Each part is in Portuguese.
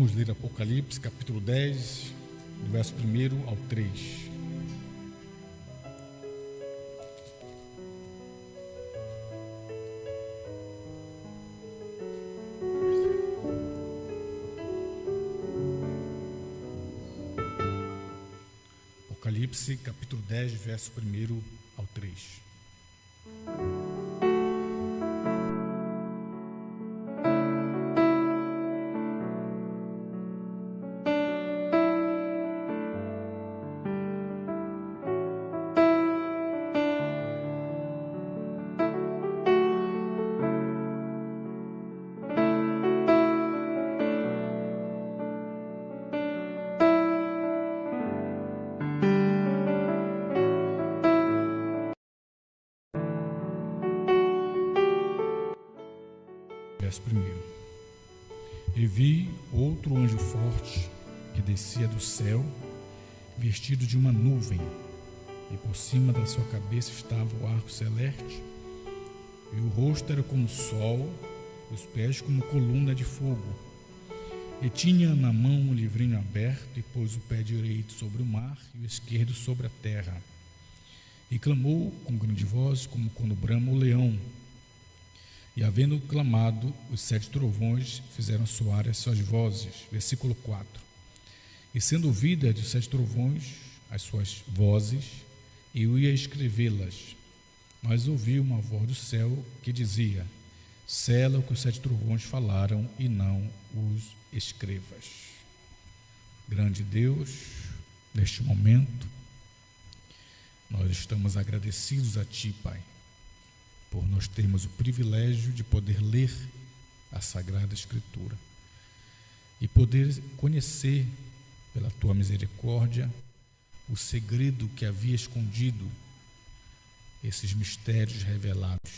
Vamos ler Apocalipse, capítulo 10, do verso 1 ao 3. Apocalipse, capítulo 10, verso 1 ao 3. Verso 1. E vi outro anjo forte que descia do céu, vestido de uma nuvem, e por cima da sua cabeça estava o arco celeste, e o rosto era como o sol, os pés como coluna de fogo. E tinha na mão um livrinho aberto, e pôs o pé direito sobre o mar e o esquerdo sobre a terra. E clamou com grande voz, como quando brama o leão. E havendo clamado, os 7 trovões fizeram soar as suas vozes. Versículo 4. E sendo ouvidas dos 7 trovões as suas vozes, eu ia escrevê-las. Mas ouvi uma voz do céu que dizia: sela o que os 7 trovões falaram e não os escrevas. Grande Deus, neste momento, nós estamos agradecidos a Ti, Pai, por nós termos o privilégio de poder ler a Sagrada Escritura e poder conhecer, pela Tua misericórdia, o segredo que havia escondido, esses mistérios revelados,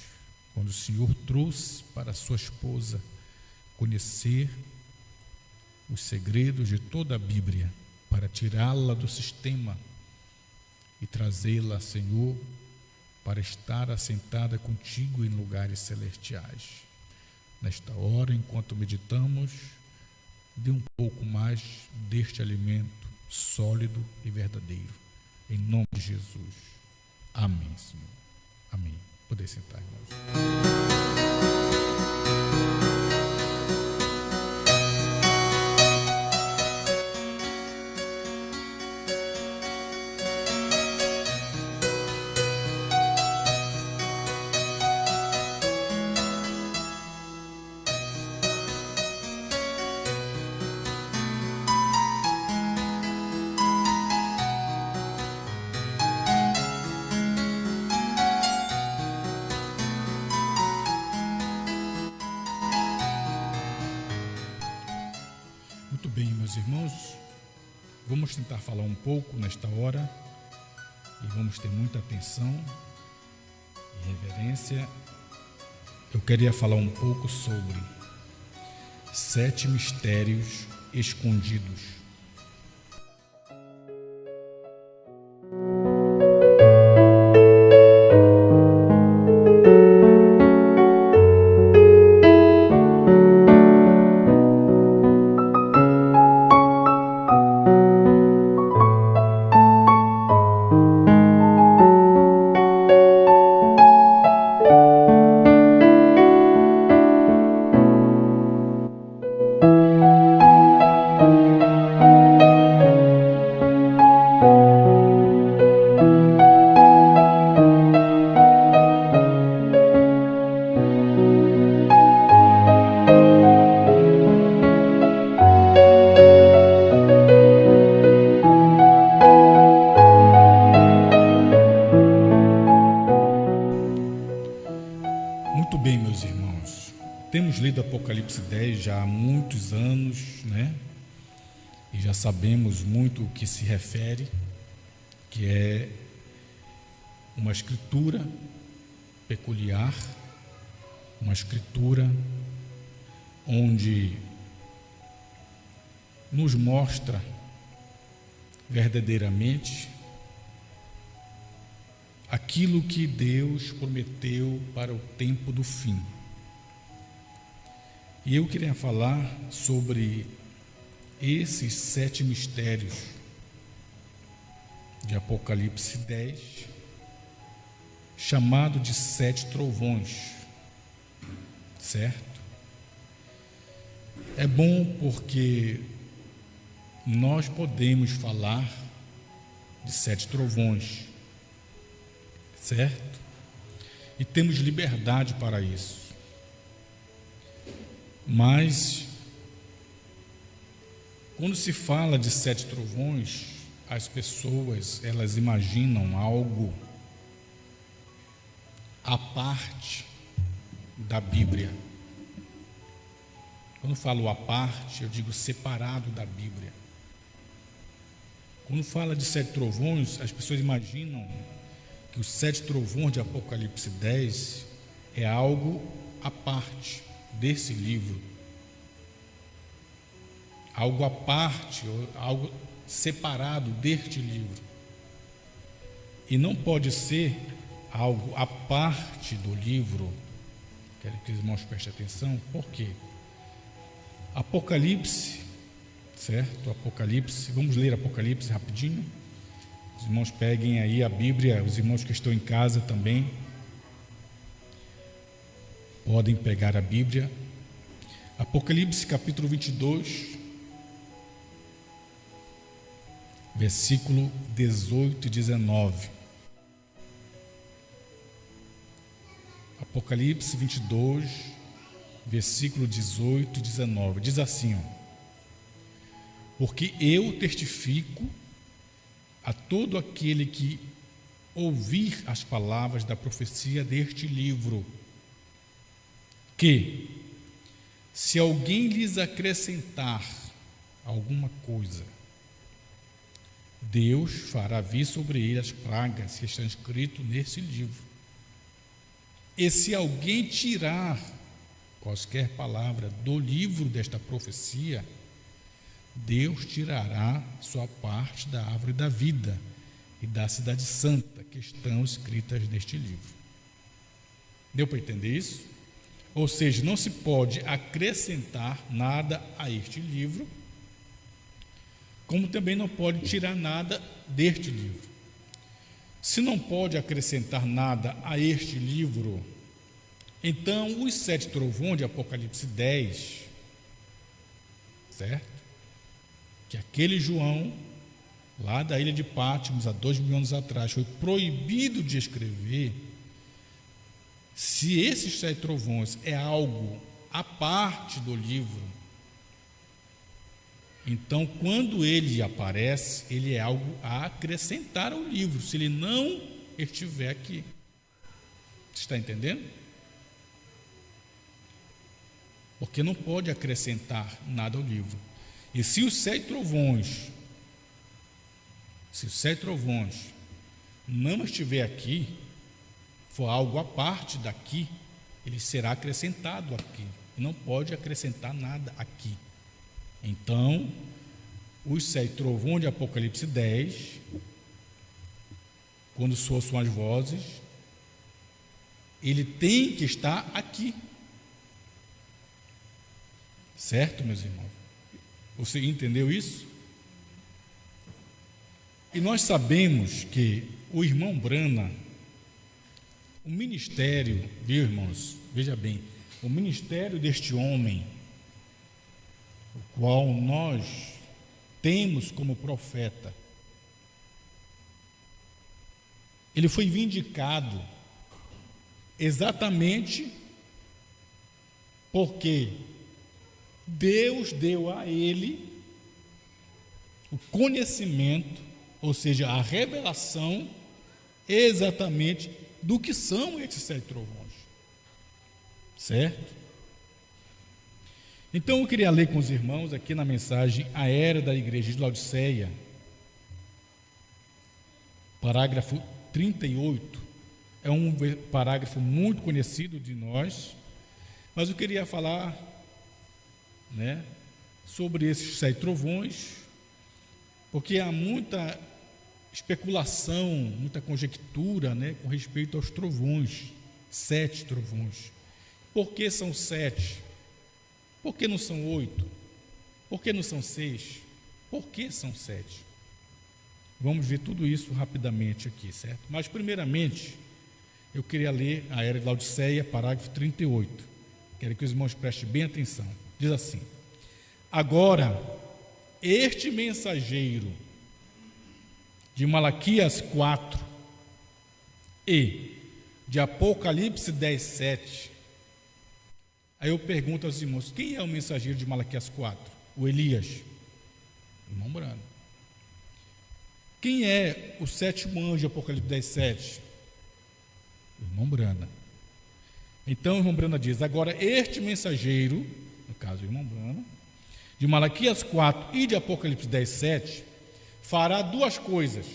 quando o Senhor trouxe para a sua esposa conhecer os segredos de toda a Bíblia, para tirá-la do sistema e trazê-la, Senhor, para estar assentada contigo em lugares celestiais. Nesta hora, enquanto meditamos, dê um pouco mais deste alimento sólido e verdadeiro. Em nome de Jesus. Amém, Senhor. Amém. Poder sentar, irmãos. Muito bem, meus irmãos, vamos tentar falar um pouco nesta hora e vamos ter muita atenção e reverência. Eu queria falar um pouco sobre 7 mistérios escondidos. Muito bem, meus irmãos, temos lido Apocalipse 10 já há muitos anos, né? E já sabemos muito o que se refere, que é uma escritura peculiar, uma escritura onde nos mostra verdadeiramente aquilo que Deus prometeu para o tempo do fim. E eu queria falar sobre esses 7 mistérios de Apocalipse 10, chamado de 7 trovões, certo? É bom porque nós podemos falar de 7 trovões, certo? E temos liberdade para isso. Mas, quando se fala de 7 trovões, as pessoas, elas imaginam algo à parte da Bíblia. Quando falo à parte, eu digo separado da Bíblia. Quando fala de 7 trovões, as pessoas imaginam que os 7 trovões de Apocalipse 10 é algo à parte desse livro, algo à parte, algo separado deste livro. E não pode ser algo à parte do livro. Quero que os irmãos prestem atenção. Por quê? Apocalipse, certo? Apocalipse, vamos ler Apocalipse rapidinho. Os irmãos peguem aí a Bíblia, os irmãos que estão em casa também podem pegar a Bíblia. Apocalipse capítulo 22, versículo 18 e 19. Apocalipse 22, versículo 18 e 19. Diz assim, porque eu testifico a todo aquele que ouvir as palavras da profecia deste livro, que, se alguém lhes acrescentar alguma coisa, Deus fará vir sobre ele as pragas que estão escritas nesse livro. E se alguém tirar qualquer palavra do livro desta profecia, Deus tirará sua parte da árvore da vida e da cidade santa que estão escritas neste livro. Deu para entender isso? Ou seja, não se pode acrescentar nada a este livro, como também não pode tirar nada deste livro. Se não pode acrescentar nada a este livro, então os 7 trovões de Apocalipse 10, certo? Que aquele João, lá da ilha de Patmos, há 2.000 anos atrás, foi proibido de escrever. Se esses 7 trovões é algo à parte do livro, então quando ele aparece, ele é algo a acrescentar ao livro, se ele não estiver aqui. Você está entendendo? Porque não pode acrescentar nada ao livro. E se os 7 trovões não estiver aqui, for algo à parte daqui, ele será acrescentado aqui. Não pode acrescentar nada aqui. Então, os 7 trovões de Apocalipse 10, quando soam as vozes, ele tem que estar aqui. Certo, meus irmãos? Você entendeu isso? E nós sabemos que o irmão Brana, o ministério, viu, irmãos? Veja bem, o ministério deste homem, o qual nós temos como profeta, ele foi vindicado exatamente porque Deus deu a ele o conhecimento, ou seja, a revelação exatamente do que são esses 7 trovões, certo? Então eu queria ler com os irmãos aqui na mensagem aérea da igreja de Laodiceia, parágrafo 38, é um parágrafo muito conhecido de nós, mas eu queria falar, sobre esses 7 trovões, porque há muita especulação, muita conjectura, com respeito aos trovões, 7 trovões. Por que são 7? Por que não são 8? Por que não são 6? Por que são 7? Vamos ver tudo isso rapidamente aqui, certo? Mas, primeiramente, eu queria ler a Era de Laodiceia, parágrafo 38. Quero que os irmãos prestem bem atenção. Diz assim: agora, este mensageiro de Malaquias 4 e de Apocalipse 10, 7. Aí eu pergunto aos irmãos: quem é o mensageiro de Malaquias 4? O Elias, irmão Brano. Quem é o sétimo anjo de Apocalipse 10, 7? O irmão Brana. Então o irmão Brana diz: agora este mensageiro, no caso o irmão Brana, de Malaquias 4 e de Apocalipse 10, 7, fará duas coisas.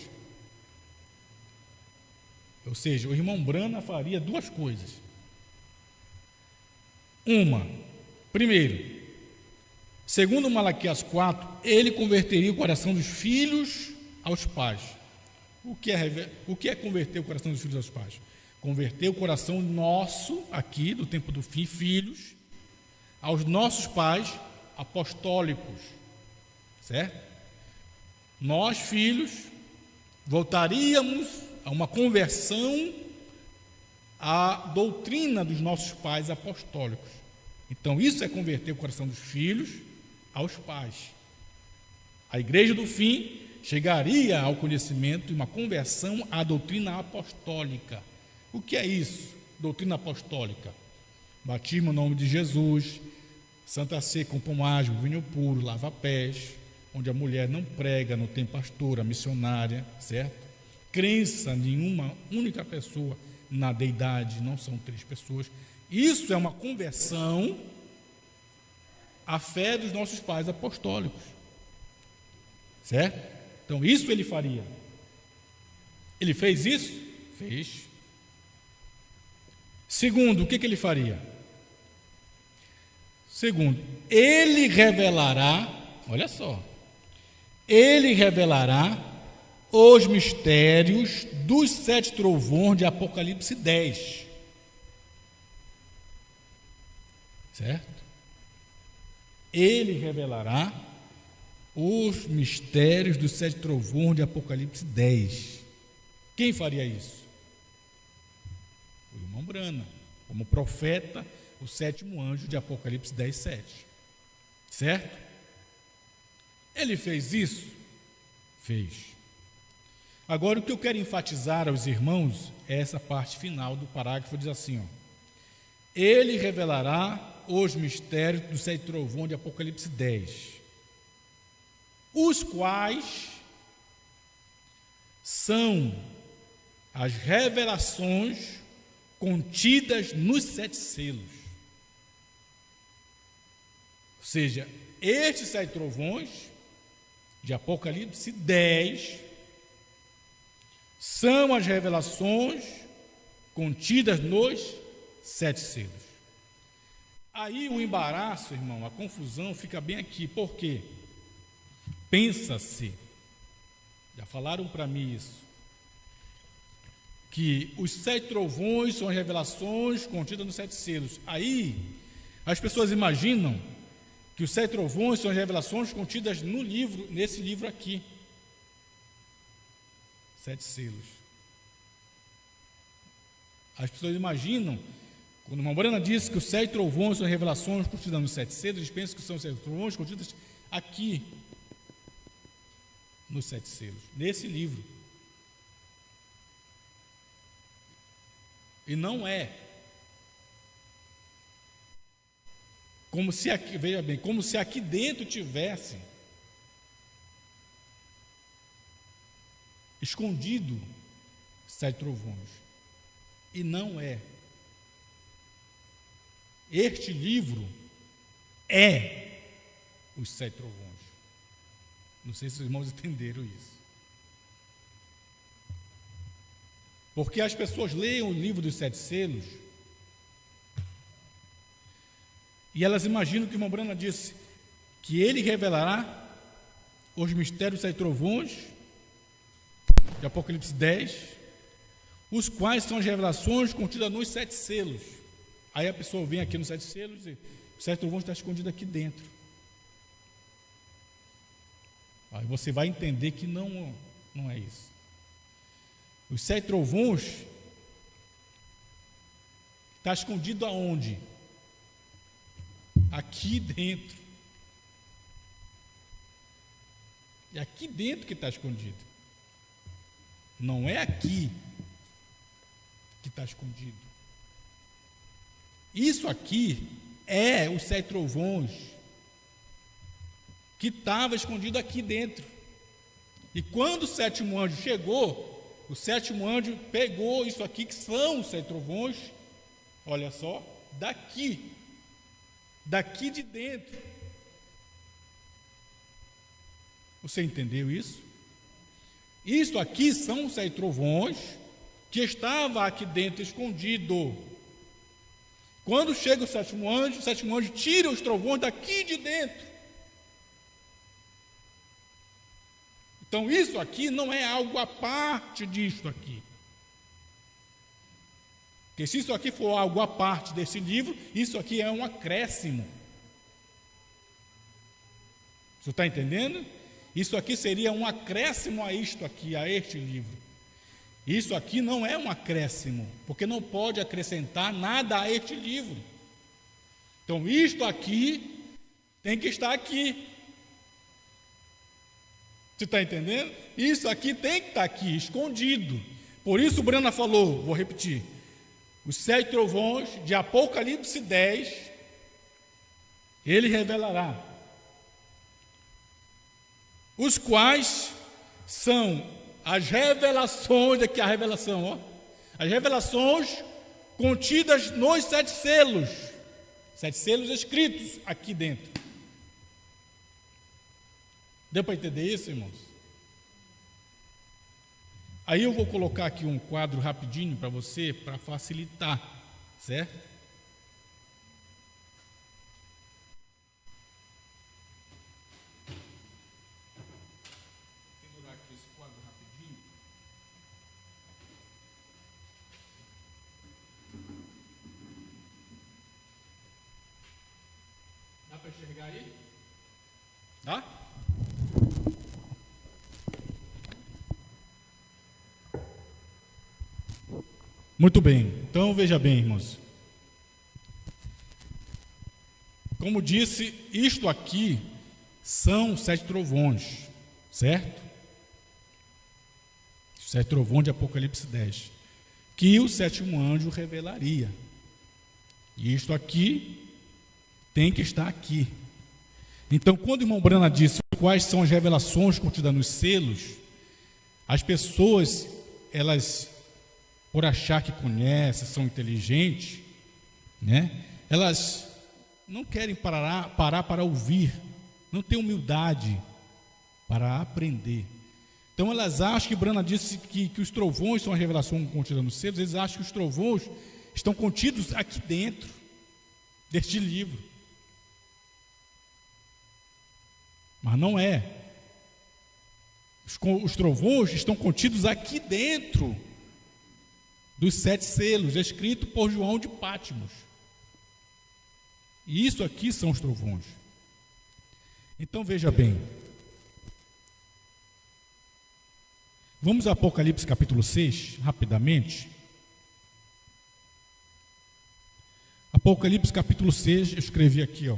Ou seja, o irmão Brana faria duas coisas. Primeiro, segundo Malaquias 4, ele converteria o coração dos filhos aos pais. O que é converter o coração dos filhos aos pais? Converter o coração nosso, aqui, do tempo do fim, filhos, aos nossos pais apostólicos, certo? Nós, filhos, voltaríamos a uma conversão à doutrina dos nossos pais apostólicos. Então, isso é converter o coração dos filhos aos pais. A igreja do fim chegaria ao conhecimento e uma conversão à doutrina apostólica. O que é isso? Doutrina apostólica: batismo no nome de Jesus, Santa Ceia com pomagem, vinho puro, lava-pés, onde a mulher não prega, não tem pastora, missionária, certo? Crença em uma única pessoa na deidade, não são 3 pessoas. Isso é uma conversão à fé dos nossos pais apostólicos, certo? Então isso ele faria. Ele fez isso? Fez. Segundo, o que ele faria? Segundo, ele revelará, olha só, ele revelará os mistérios dos 7 trovões de Apocalipse 10. Certo? Ele revelará os mistérios dos 7 trovões de Apocalipse 10. Quem faria isso? O irmão Brana, como profeta, o 7º anjo de Apocalipse 10, 7. Certo? Ele fez isso? Fez. Agora, o que eu quero enfatizar aos irmãos é essa parte final do parágrafo, diz assim, ó: ele revelará os mistérios dos 7 trovões de Apocalipse 10, os quais são as revelações contidas nos 7 selos. Ou seja, estes 7 trovões de Apocalipse 10 são as revelações contidas nos 7 selos. Aí o embaraço, irmão, a confusão fica bem aqui. Por quê? Pensa-se, já falaram para mim isso, que os 7 trovões são as revelações contidas nos 7 selos. Aí as pessoas imaginam que os 7 trovões são as revelações contidas no livro, nesse livro aqui. 7 selos. As pessoas imaginam, quando uma Morena disse que os 7 trovões são revelações contidas nos 7 selos, eles pensam que são 7 trovões contidas aqui, nos 7 selos, nesse livro. E não é. Como se aqui, veja bem, como se aqui dentro tivesse escondido 7 trovões. E não é. Este livro é os 7 trovões. Não sei se os irmãos entenderam isso. Porque as pessoas leem o livro dos 7 selos e elas imaginam que o irmão Brana disse que ele revelará os mistérios dos 7 trovões de Apocalipse 10, os quais são as revelações contidas nos 7 selos. Aí a pessoa vem aqui nos 7 selos e os 7 trovões estão escondidos aqui dentro. Aí você vai entender que não é isso. Os 7 trovões está escondido aonde? Aqui dentro. É aqui dentro que está escondido. Não é aqui que está escondido. Isso aqui é os 7 trovões que estava escondido aqui dentro. E quando o 7º anjo chegou, o 7º anjo pegou isso aqui, que são os 7 trovões, olha só, daqui de dentro. Você entendeu isso? Isso aqui são os 7 trovões que estava aqui dentro escondido. Quando chega o 7º anjo tira os trovões daqui de dentro. Então isso aqui não é algo à parte disso aqui. Porque se isso aqui for algo à parte desse livro, isso aqui é um acréscimo. Você está entendendo? Isso aqui seria um acréscimo a isto aqui, a este livro. Isso aqui não é um acréscimo, porque não pode acrescentar nada a este livro. Então, isto aqui tem que estar aqui. Você está entendendo? Isso aqui tem que estar aqui, escondido. Por isso, Brana falou, vou repetir, os 7 trovões de Apocalipse 10, ele revelará, os quais são as revelações, aqui a revelação, ó, as revelações contidas nos 7 selos, 7 selos escritos aqui dentro. Deu para entender isso, irmãos? Aí eu vou colocar aqui um quadro rapidinho para você, para facilitar, certo? Vou segurar aqui esse quadro rapidinho. Dá para enxergar aí? Dá? Muito bem, então veja bem, irmãos. Como disse, isto aqui são 7 trovões, certo? 7 trovões de Apocalipse 10, que o 7º anjo revelaria. E isto aqui tem que estar aqui. Então, quando o irmão Brana disse quais são as revelações contidas nos selos, as pessoas, elas, por achar que conhecem, são inteligentes, né? Elas não querem parar para ouvir, não têm humildade para aprender. Então elas acham que Brana disse que os trovões são a revelação contida nos selos, eles acham que os trovões estão contidos aqui dentro deste livro. Mas não é. Os trovões estão contidos aqui dentro dos 7 selos, escrito por João de Patmos. E isso aqui são os trovões. Então veja bem. Vamos a Apocalipse capítulo 6, rapidamente. Apocalipse capítulo 6, eu escrevi aqui, ó.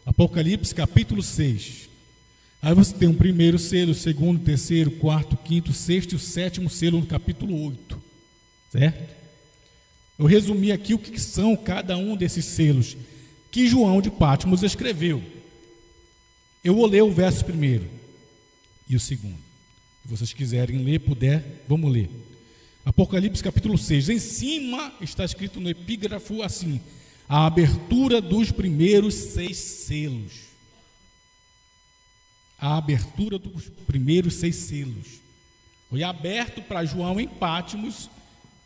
Apocalipse capítulo 6. Aí você tem o primeiro selo, o segundo, o terceiro, o quarto, o quinto, o sexto e o 7º selo no capítulo 8. Certo? Eu resumi aqui o que são cada um desses selos que João de Patmos escreveu. Eu vou ler o verso primeiro e o segundo. Se vocês quiserem ler, vamos ler. Apocalipse capítulo 6. Em cima está escrito no epígrafo assim: a abertura dos primeiros 6 selos. A abertura dos primeiros 6 selos. Foi aberto para João em Patmos.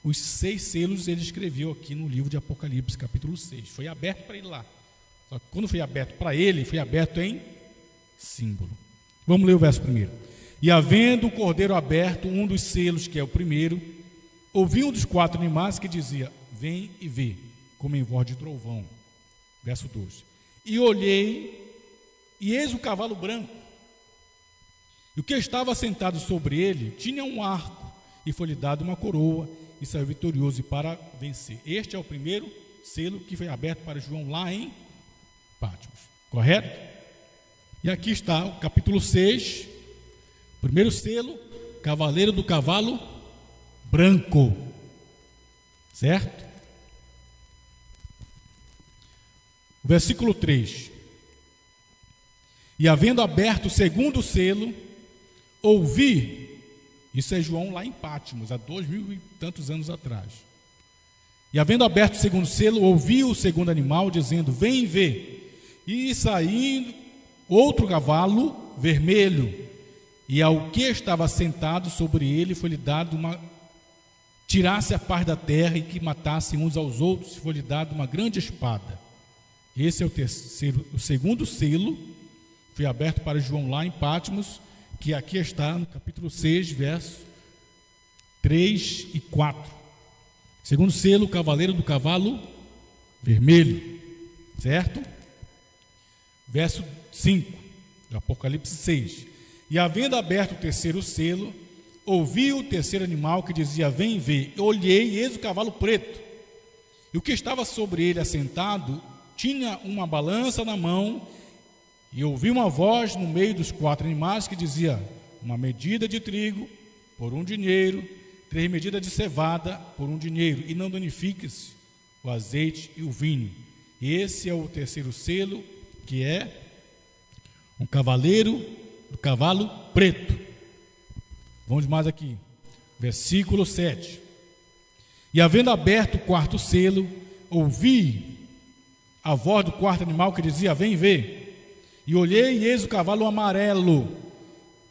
Os 6 selos ele escreveu aqui no livro de Apocalipse, capítulo 6. Foi aberto para ele lá. Só que quando foi aberto para ele, foi aberto em símbolo. Vamos ler o verso primeiro. E havendo o cordeiro aberto, um dos selos, que é o primeiro, ouvi um dos 4 animais que dizia: vem e vê, como em voz de trovão. Verso 2. E olhei, e eis o cavalo branco. E o que estava sentado sobre ele tinha um arco, e foi-lhe dado uma coroa, e saiu vitorioso para vencer. Este é o primeiro selo que foi aberto para João lá em Patmos, correto? E aqui está o capítulo 6, primeiro selo, cavaleiro do cavalo branco, certo? Versículo 3: e havendo aberto o segundo selo, ouvi, isso é João lá em Patmos, há 2000 e tantos anos atrás. E havendo aberto o segundo selo, ouvi o segundo animal dizendo: vem ver. E saindo outro cavalo vermelho, e ao que estava sentado sobre ele foi-lhe dado tirasse a paz da terra e que matassem uns aos outros, e foi-lhe dado uma grande espada. Esse é o segundo selo, foi aberto para João lá em Patmos, que aqui está no capítulo 6, versos 3 e 4. Segundo selo, o cavaleiro do cavalo vermelho, certo? Verso 5, do Apocalipse 6. E havendo aberto o terceiro selo, ouvi o terceiro animal que dizia: vem ver. Olhei, e eis o cavalo preto. E o que estava sobre ele assentado tinha uma balança na mão, e ouvi uma voz no meio dos quatro animais que dizia: uma medida de trigo por 1 dinheiro, 3 medidas de cevada por 1 dinheiro, e não danifiques o azeite e o vinho. Esse é o terceiro selo, que é um cavaleiro do cavalo preto. Vamos mais aqui, versículo 7. E havendo aberto o quarto selo, ouvi a voz do quarto animal que dizia: vem ver. E olhei, e eis o cavalo amarelo,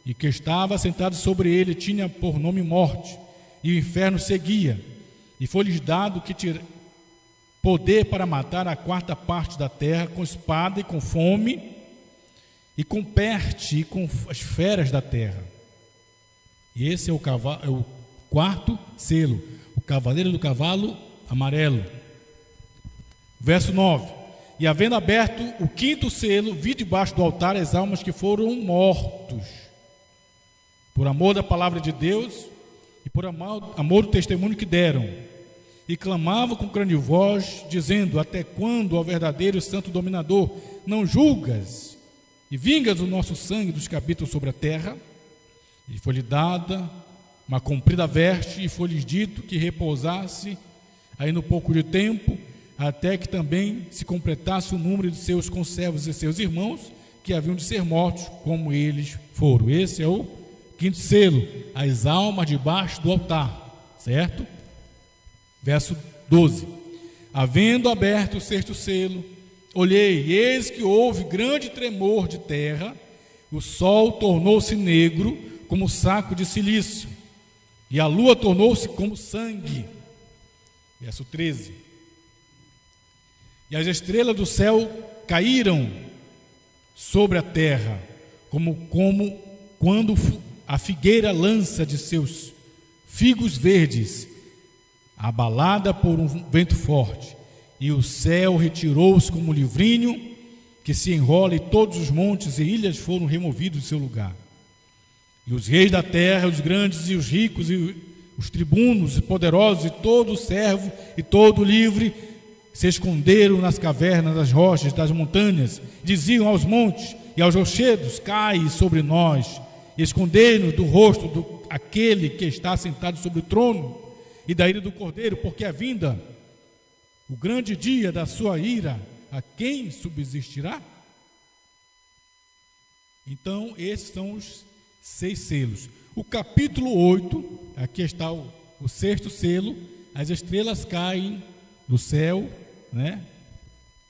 e que estava sentado sobre ele tinha por nome Morte, e o inferno seguia, e foi-lhes dado poder para matar a quarta parte da terra com espada e com fome, e com peste e com as feras da terra. E esse é o quarto selo, o cavaleiro do cavalo amarelo. Verso 9: e havendo aberto o quinto selo, vi debaixo do altar as almas que foram mortos por amor da palavra de Deus e por amor do testemunho que deram, e clamavam com grande voz, dizendo: até quando, ó verdadeiro e santo dominador, não julgas e vingas o nosso sangue dos que habitam sobre a terra? E foi-lhe dada uma comprida veste, e foi-lhes dito que repousasse aí no pouco de tempo, até que também se completasse o número de seus conservos e seus irmãos, que haviam de ser mortos como eles foram. Esse é o quinto selo, as almas debaixo do altar, certo? Verso 12: havendo aberto o sexto selo, olhei, e eis que houve grande tremor de terra, o sol tornou-se negro como saco de cilício, e a lua tornou-se como sangue. Verso 13: e as estrelas do céu caíram sobre a terra, como quando a figueira lança de seus figos verdes, abalada por um vento forte, e o céu retirou-se como um livrinho que se enrola, e todos os montes e ilhas foram removidos do seu lugar. E os reis da terra, os grandes e os ricos, e os tribunos e poderosos, e todo servo e todo livre, se esconderam nas cavernas das rochas das montanhas, diziam aos montes e aos rochedos: cai sobre nós, e esconderam-nos do rosto aquele que está sentado sobre o trono e da ira do Cordeiro, porque a vinda, o grande dia da sua ira, a quem subsistirá? Então, esses são os 6 selos. O capítulo 8, aqui está o sexto selo, as estrelas caem do céu, né?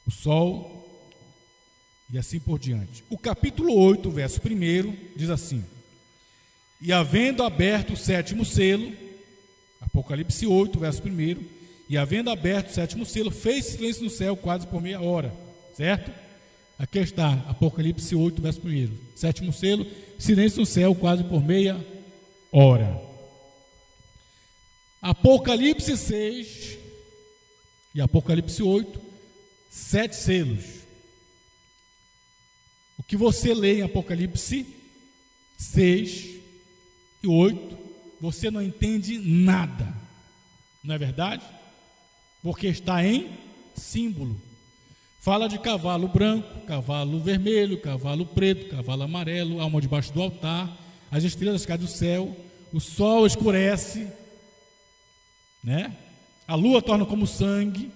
O sol, e assim por diante. O capítulo 8, verso 1, diz assim: e havendo aberto o sétimo selo, Apocalipse 8, verso 1, e havendo aberto o sétimo selo, fez silêncio no céu quase por meia hora, certo? Aqui está, Apocalipse 8, verso 1, sétimo selo, silêncio no céu quase por meia hora. Apocalipse 6 e Apocalipse 8, 7 selos. O que você lê em Apocalipse 6 e 8, você não entende nada, não é verdade? Porque está em símbolo. Fala de cavalo branco, cavalo vermelho, cavalo preto, cavalo amarelo, alma debaixo do altar, as estrelas caem do céu, o sol escurece, né? A lua torna como sangue,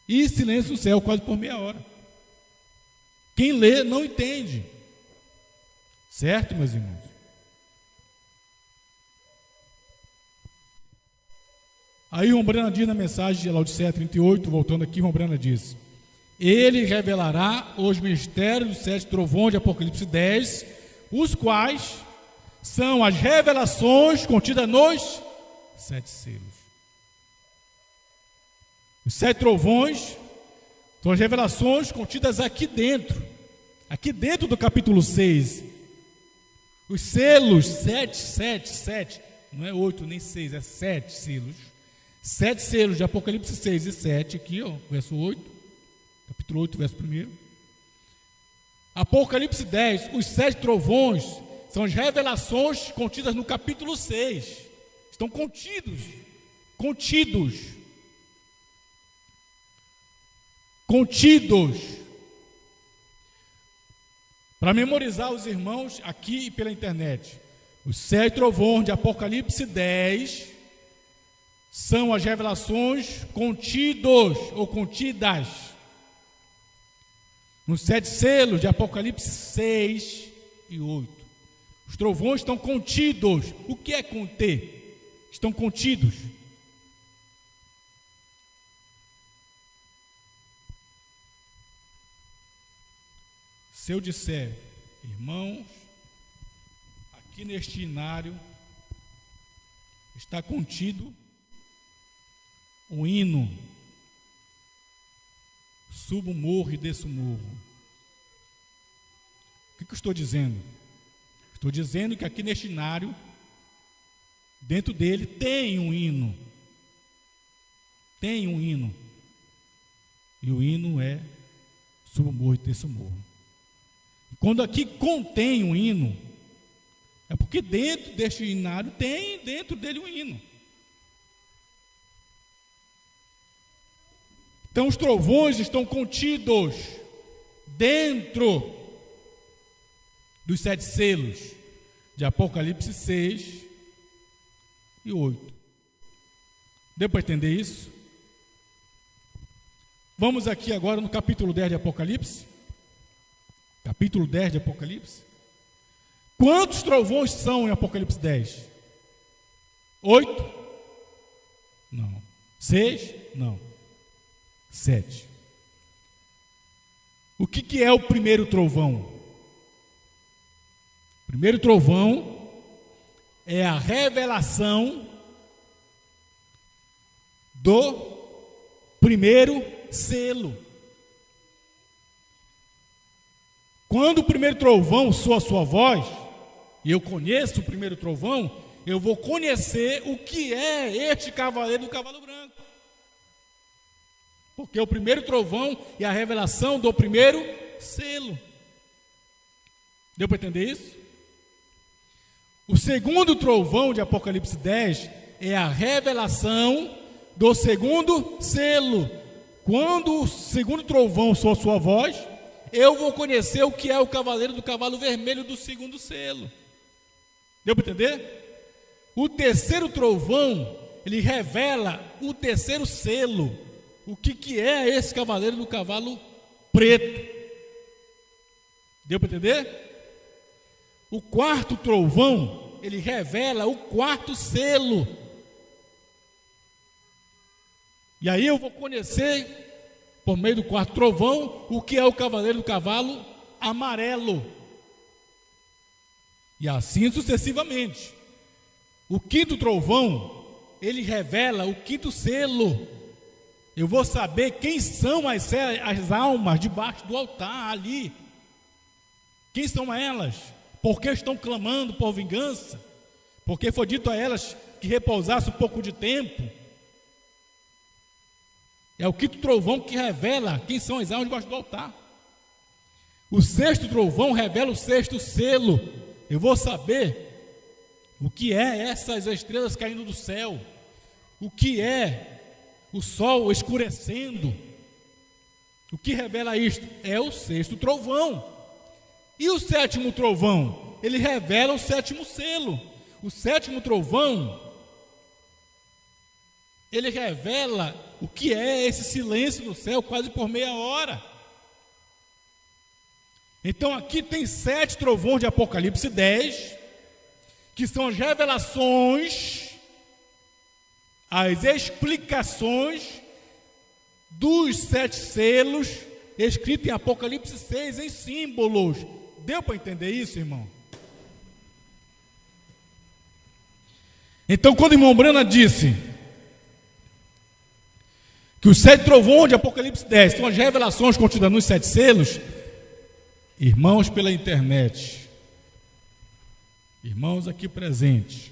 e silêncio no céu quase por meia hora. Quem lê não entende. Certo, meus irmãos? Aí Rombrana diz na mensagem de Laodiceia 38, voltando aqui, Rombrana diz: ele revelará os mistérios dos 7 trovões de Apocalipse 10, os quais são as revelações contidas nos 7 selos. Os 7 trovões são as revelações contidas aqui dentro do capítulo 6. Os selos, 7, não é 8 nem 6, é 7 selos. 7 selos de Apocalipse 6 e 7, aqui, ó, verso 8, capítulo 8, verso 1. Apocalipse 10, os 7 trovões são as revelações contidas no capítulo 6. Estão contidos. Para memorizar os irmãos aqui e pela internet, os 7 trovões de Apocalipse 10 são as revelações contidos ou contidas nos 7 selos de Apocalipse 6 e 8. Os trovões estão contidos. O que é conter? Estão contidos. Se eu disser, irmãos, aqui neste inário está contido o hino, subo o morro e desço o morro. O que eu estou dizendo? Estou dizendo que aqui neste inário, dentro dele tem um hino. Tem um hino. E o hino é subo o morro e desço o morro. Quando aqui contém um hino, é porque dentro deste inário tem dentro dele um hino. Então os trovões estão contidos dentro dos 7 selos de Apocalipse 6 e 8. Deu para entender isso? Vamos aqui agora no capítulo 10 de Apocalipse. Capítulo 10 de Apocalipse. Quantos trovões são em Apocalipse 10? 8? Não. 6? Não. 7. O que é o primeiro trovão? O primeiro trovão é a revelação do primeiro selo. Quando o primeiro trovão soa a sua voz, e eu conheço o primeiro trovão, eu vou conhecer o que é este cavaleiro do cavalo branco. Porque o primeiro trovão é a revelação do primeiro selo. Deu para entender isso? O segundo trovão de Apocalipse 10 é a revelação do segundo selo. Quando o segundo trovão soa a sua voz, eu vou conhecer o que é o cavaleiro do cavalo vermelho do segundo selo. Deu para entender? O terceiro trovão, ele revela o terceiro selo. O que é esse cavaleiro do cavalo preto? Deu para entender? O quarto trovão, ele revela o quarto selo. E aí eu vou conhecer, por meio do quarto trovão, o que é o cavaleiro do cavalo amarelo. E assim sucessivamente. O quinto trovão, ele revela o quinto selo. Eu vou saber quem são as almas debaixo do altar ali. Quem são elas? Porque estão clamando por vingança? Porque foi dito a elas que repousasse um pouco de tempo? É o quinto trovão que revela quem são as almas debaixo do altar. O sexto trovão revela o sexto selo. Eu vou saber o que é essas estrelas caindo do céu, o que é o sol escurecendo. O que revela isto? É o sexto trovão. E o sétimo trovão? Ele revela o sétimo selo. O sétimo trovão, ele revela o que é esse silêncio no céu, quase por meia hora. Então aqui tem 7 trovões de Apocalipse 10, que são as revelações, as explicações dos 7 selos, escrito em Apocalipse 6, em símbolos. Deu para entender isso, irmão? Então, quando o irmão Brana disse que os 7 trovões de Apocalipse 10 são as revelações contidas nos 7 selos, irmãos pela internet, irmãos aqui presentes,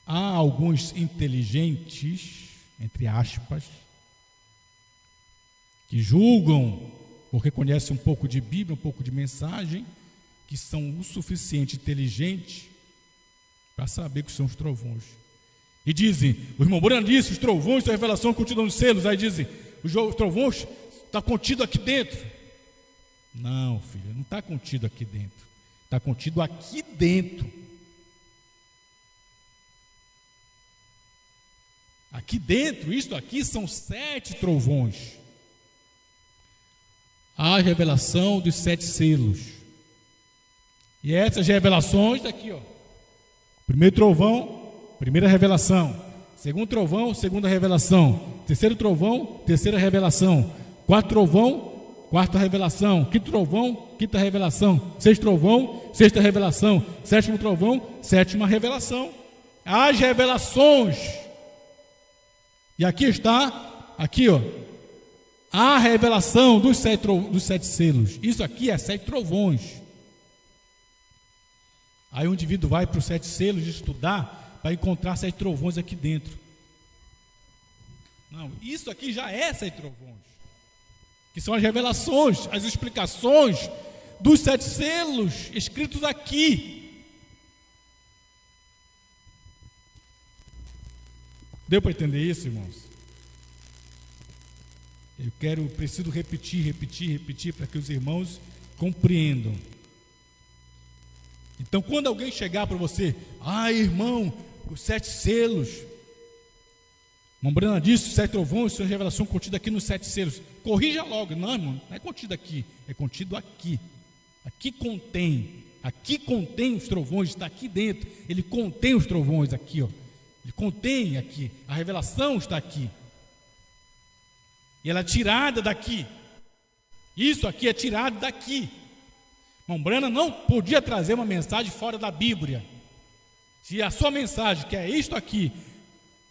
há alguns inteligentes, entre aspas, que julgam, porque conhecem um pouco de Bíblia, um pouco de mensagem, que são o suficiente inteligentes para saber o que são os trovões. E dizem, o irmão Brana disse, os trovões são a revelação contida nos selos. Aí dizem, os trovões estão contidos aqui dentro. Não, filho, não está contido aqui dentro. Está contido aqui dentro. Aqui dentro, isto aqui são 7 trovões. A revelação dos 7 selos. E essas revelações daqui, ó. Primeiro trovão, primeira revelação. Segundo trovão, segunda revelação. Terceiro trovão, terceira revelação. Quarto trovão, quarta revelação. Quinto trovão, quinta revelação. Sexto trovão, sexta revelação. Sétimo trovão, sétima revelação. As revelações. E aqui está, aqui ó, a revelação dos 7 selos. Isso aqui é 7 trovões. Aí o indivíduo vai para os 7 selos de estudar para encontrar 7 trovões aqui dentro. Não, isso aqui já é 7 trovões, que são as revelações, as explicações dos 7 selos escritos aqui. Deu para entender isso, irmãos? Preciso repetir para que os irmãos compreendam. Então, quando alguém chegar para você, irmão, os 7 selos, irmão Brana disse, os 7 trovões, sua revelação contida aqui nos 7 selos. Corrija logo, não, irmão, não é contido aqui, é contido aqui. Aqui contém os trovões, está aqui dentro. Ele contém os trovões aqui, ó. Ele contém aqui, a revelação está aqui. E ela é tirada daqui. Isso aqui é tirado daqui. Irmão Brana não podia trazer uma mensagem fora da Bíblia. Se a sua mensagem, que é isto aqui,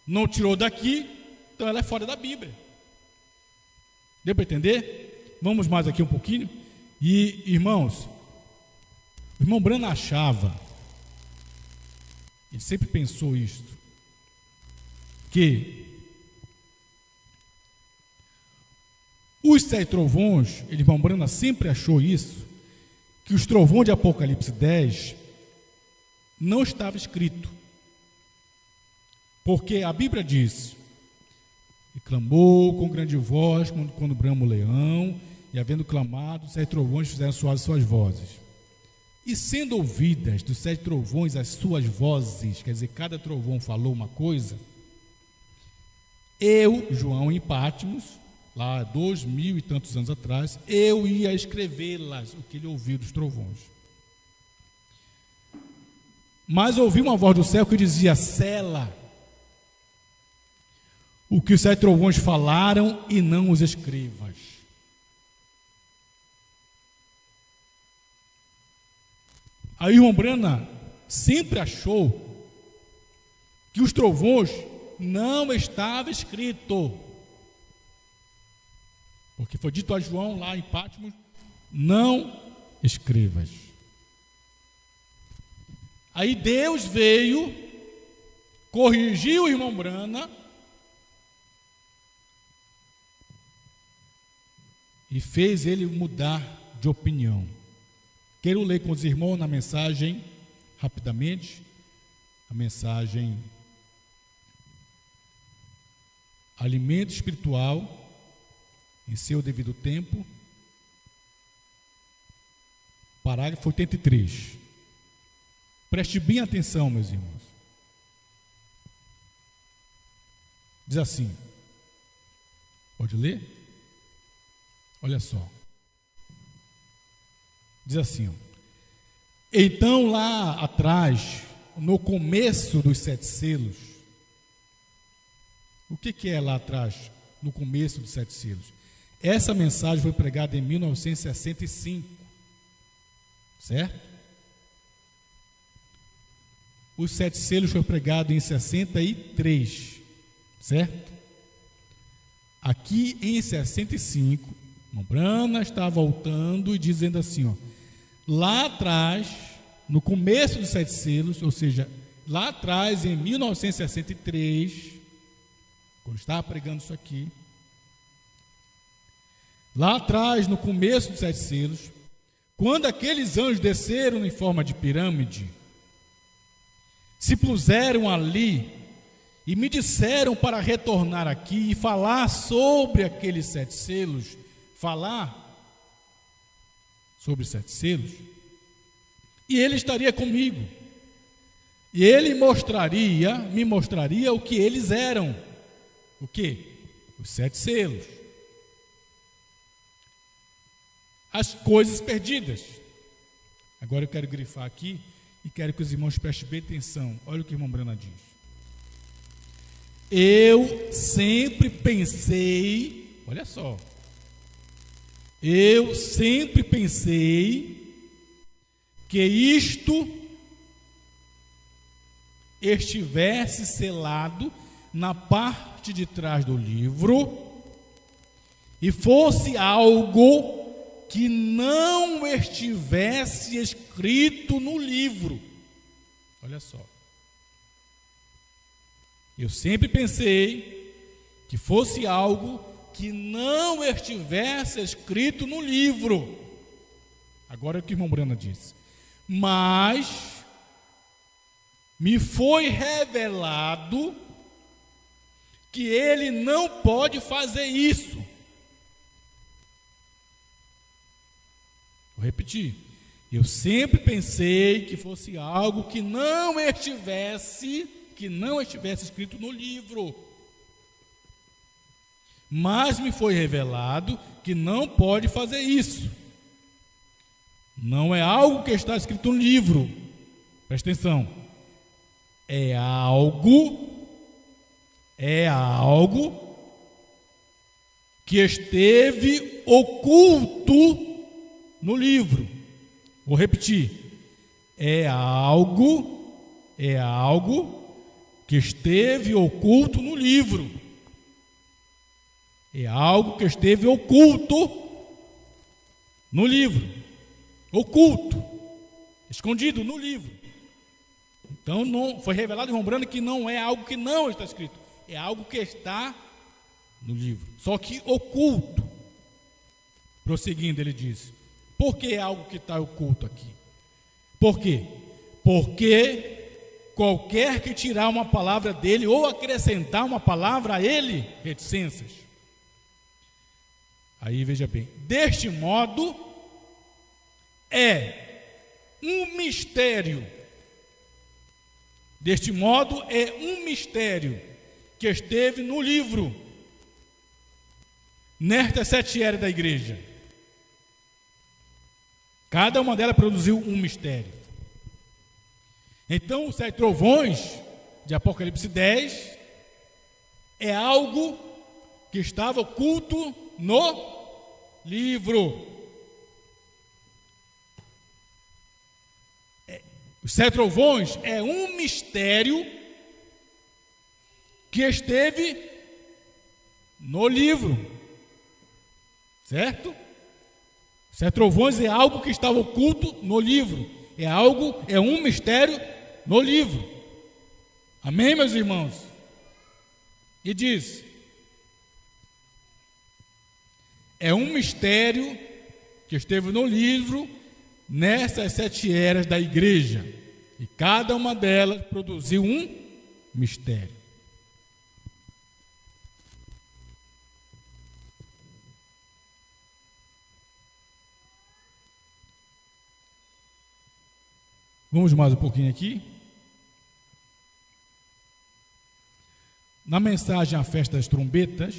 não tirou daqui, então ela é fora da Bíblia. Deu para entender? Vamos mais aqui um pouquinho. E, irmãos, o irmão Brana achava, ele sempre pensou isto, que os 7 trovões, o irmão Brana sempre achou isso, que os trovões de Apocalipse 10 não estava escrito, porque a Bíblia diz, e clamou com grande voz quando brama o leão, e havendo clamado, os 7 trovões fizeram soar as suas vozes, e sendo ouvidas dos 7 trovões as suas vozes, quer dizer, cada trovão falou uma coisa, eu, João, em Patmos, lá 2000 e tantos anos atrás, eu ia escrevê-las, o que ele ouviu dos trovões. Mas ouvi uma voz do céu que dizia, sela o que os 7 trovões falaram e não os escrevas. Aí o irmão Brana sempre achou que os trovões não estava escrito, porque foi dito a João lá em Patmos, não escrevas. Aí Deus veio, corrigiu o irmão Brana e fez ele mudar de opinião. Quero ler com os irmãos na mensagem, rapidamente, a mensagem Alimento Espiritual em seu devido tempo, parágrafo 83. Preste bem atenção, meus irmãos. Diz assim, pode ler? Olha só. Diz assim, ó. Então lá atrás, no começo dos 7 selos, o que é lá atrás, no começo dos 7 selos? Essa mensagem foi pregada em 1965, certo? Os 7 selos foi pregado em 63, certo? Aqui em 65, Brana está voltando e dizendo assim, ó, lá atrás, no começo dos 7 selos, ou seja, lá atrás, em 1963, quando estava pregando isso aqui, lá atrás, no começo dos 7 selos, quando aqueles anjos desceram em forma de pirâmide, se puseram ali e me disseram para retornar aqui e falar sobre aqueles 7 selos, falar sobre 7 selos, e ele estaria comigo, e ele me mostraria o que eles eram. O que? Os 7 selos. As coisas perdidas. Agora eu quero grifar aqui e quero que os irmãos prestem bem atenção. Olha o que o irmão Brana diz. Eu sempre pensei, olha só, eu sempre pensei que isto estivesse selado na parte de trás do livro e fosse algo que não estivesse escrito no livro. Olha só. Eu sempre pensei que fosse algo que não estivesse escrito no livro. Agora é o que o irmão Brana disse. Mas me foi revelado que ele não pode fazer isso. Vou repetir. Eu sempre pensei que fosse algo que não estivesse escrito no livro. Mas me foi revelado que não pode fazer isso. Não é algo que está escrito no livro. Presta atenção. É algo que esteve oculto no livro. Vou repetir. É algo que esteve oculto no livro. É algo que esteve oculto no livro. Oculto. Escondido no livro. Então não foi revelado, irmão Brana, que não é algo que não está escrito. É algo que está no livro. Só que oculto. Prosseguindo, ele diz: por que é algo que está oculto aqui? Por quê? Porque qualquer que tirar uma palavra dele ou acrescentar uma palavra a ele, reticências. Aí veja bem, deste modo é um mistério. Deste modo é um mistério que esteve no livro, nestas 7 eras da igreja. Cada uma delas produziu um mistério. Então, os 7 trovões de Apocalipse 10 é algo que estava oculto no livro. Os 7 trovões é um mistério que esteve no livro, certo? Os 7 trovões é algo que estava oculto no livro, é um mistério no livro. Amém, meus irmãos? é um mistério que esteve no livro nessas 7 eras da igreja, e cada uma delas produziu um mistério. Vamos mais um pouquinho aqui. Na mensagem à festa das trombetas,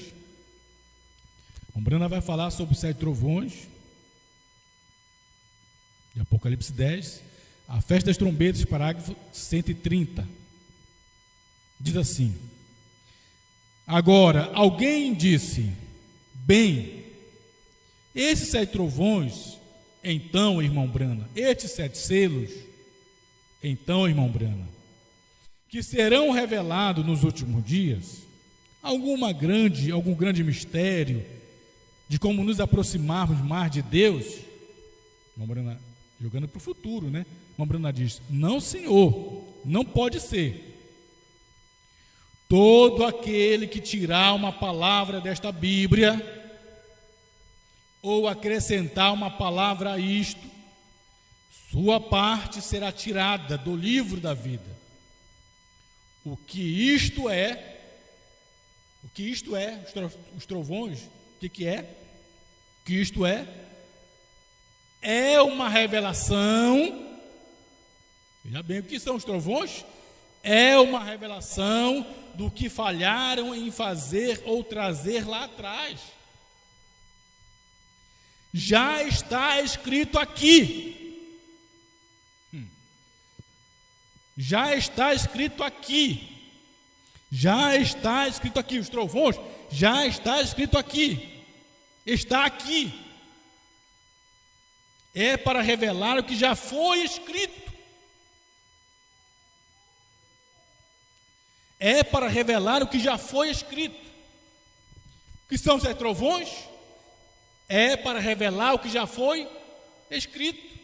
a Brana vai falar sobre os 7 trovões de Apocalipse 10, a festa das trombetas, parágrafo 130. Diz assim: agora, alguém disse, bem, esses 7 trovões, então, irmão Brana, estes 7 selos, então, irmão Brana, que serão revelados nos últimos dias, algum grande mistério de como nos aproximarmos mais de Deus? Irmão Brana, jogando para o futuro, né? Irmão Brana diz, não, senhor, não pode ser. Todo aquele que tirar uma palavra desta Bíblia, ou acrescentar uma palavra a isto, sua parte será tirada do livro da vida. O que isto é, os trovões, o que é? O que isto é uma revelação. Veja bem, o que são os trovões? É uma revelação do que falharam em fazer ou trazer lá atrás. Já está escrito aqui. Já está escrito aqui. Já está escrito aqui. Os trovões, já está escrito aqui. Está aqui. É para revelar o que já foi escrito. É para revelar o que já foi escrito. O que são os trovões? É para revelar o que já foi escrito.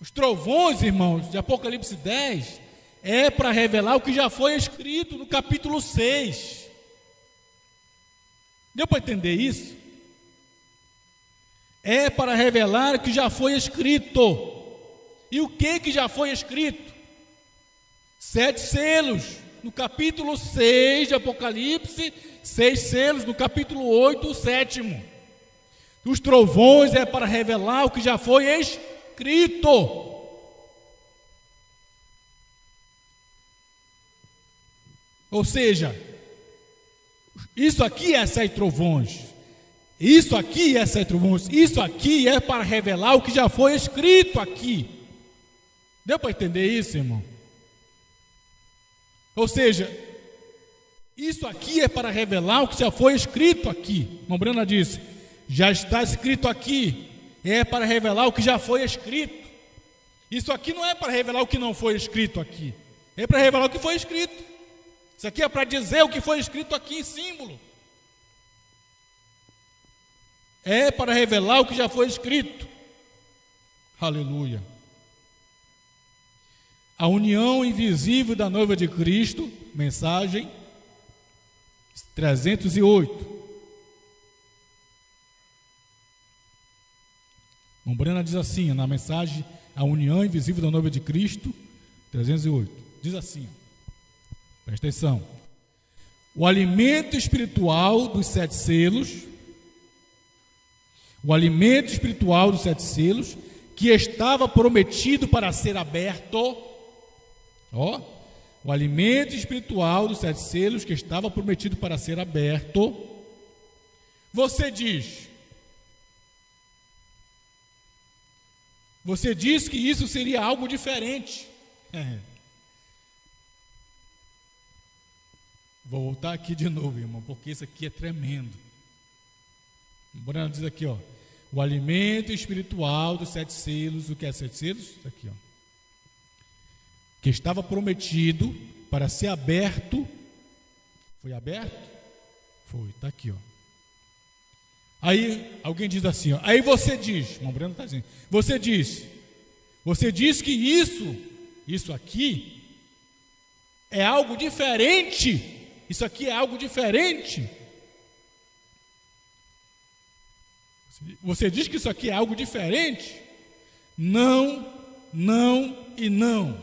Os trovões, irmãos, de Apocalipse 10, é para revelar o que já foi escrito no capítulo 6. Deu para entender isso? É para revelar o que já foi escrito. E o que já foi escrito? 7 selos, no capítulo 6 de Apocalipse, 6 selos, no capítulo 8, o 7º. Os trovões é para revelar o que já foi escrito. Ou seja, isso aqui é 7 trovões. Isso aqui é 7 trovões. Isso aqui é para revelar o que já foi escrito aqui. Deu para entender isso, irmão? Ou seja, isso aqui é para revelar o que já foi escrito aqui. Irmão Brana disse, já está escrito aqui. É para revelar o que já foi escrito. Isso aqui não é para revelar o que não foi escrito aqui. É para revelar o que foi escrito. Isso aqui é para dizer o que foi escrito aqui em símbolo. É para revelar o que já foi escrito. Aleluia. A união invisível da noiva de Cristo, mensagem 308. Brana diz assim, na mensagem A União Invisível da Noiva de Cristo, 308, diz assim, presta atenção: o alimento espiritual dos 7 selos, que estava prometido para ser aberto, o alimento espiritual dos 7 selos que estava prometido para ser aberto, você diz que isso seria algo diferente. Vou voltar aqui de novo, irmão, porque isso aqui é tremendo. O Brana diz aqui, o alimento espiritual dos 7 selos. O que é 7 selos? Isso aqui, que estava prometido para ser aberto. Foi aberto? Foi, está aqui, Aí alguém diz assim, aí você diz, irmão Breno está dizendo, você diz que isso aqui é algo diferente. Isso aqui é algo diferente. Você diz que isso aqui é algo diferente? Não, não e não.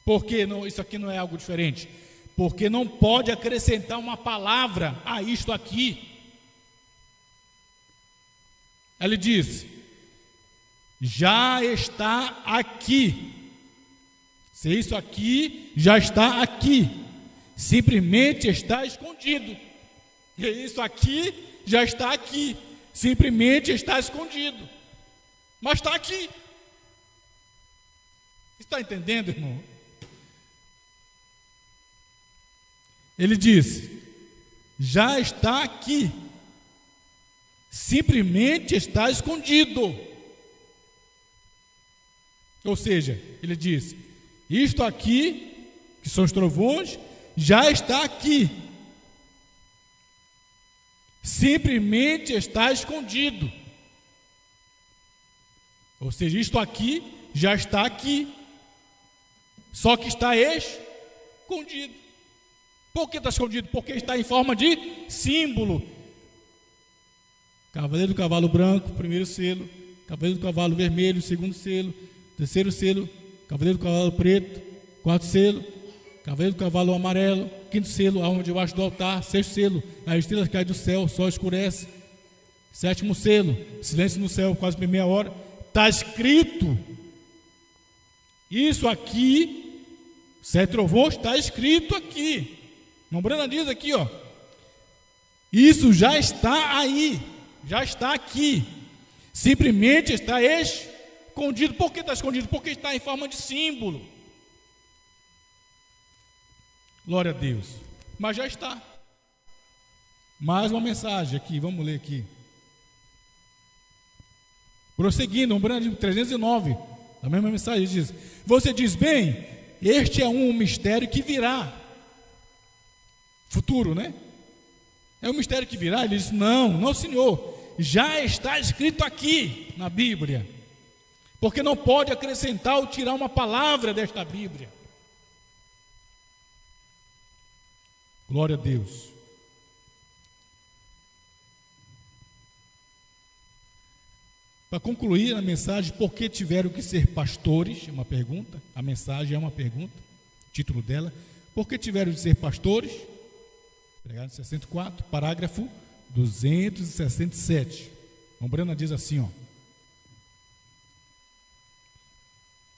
Por que não, isso aqui não é algo diferente? Porque não pode acrescentar uma palavra a isto aqui. Ele diz: já está aqui. Se isso aqui já está aqui, simplesmente está escondido. E isso aqui já está aqui, simplesmente está escondido. Mas está aqui. Está entendendo, irmão? Ele diz: já está aqui, simplesmente está escondido. Ou seja, ele diz: isto aqui, que são os trovões, já está aqui, simplesmente está escondido. Ou seja, isto aqui já está aqui, só que está escondido. Por que está escondido? Porque está em forma de símbolo. Cavaleiro do cavalo branco, primeiro selo. Cavaleiro do cavalo vermelho, segundo selo. Terceiro selo, cavaleiro do cavalo preto. Quarto selo, cavaleiro do cavalo amarelo. Quinto selo, alma debaixo do altar. Sexto selo, as estrelas caem do céu, o sol escurece. Sétimo selo, silêncio no céu, quase por meia hora. Está escrito. Isso aqui, sete trovões, está escrito aqui. Irmão Brana diz aqui, ó. Isso já está aí, já está aqui. Simplesmente está escondido. Por que está escondido? Porque está em forma de símbolo. Glória a Deus. Mas já está. Mais uma mensagem aqui, vamos ler aqui. Prosseguindo, um Brana 309, a mesma mensagem diz: você diz, bem, este é um mistério que virá. Futuro, né? É um mistério que virá. Ele diz: não, senhor, já está escrito aqui na Bíblia, porque não pode acrescentar ou tirar uma palavra desta Bíblia. Glória a Deus. Para concluir a mensagem, por que tiveram que ser pastores? É uma pergunta, a mensagem é uma pergunta, o título dela: por que tiveram de ser pastores? Pregado 64, parágrafo 267. O Brana diz assim, ó: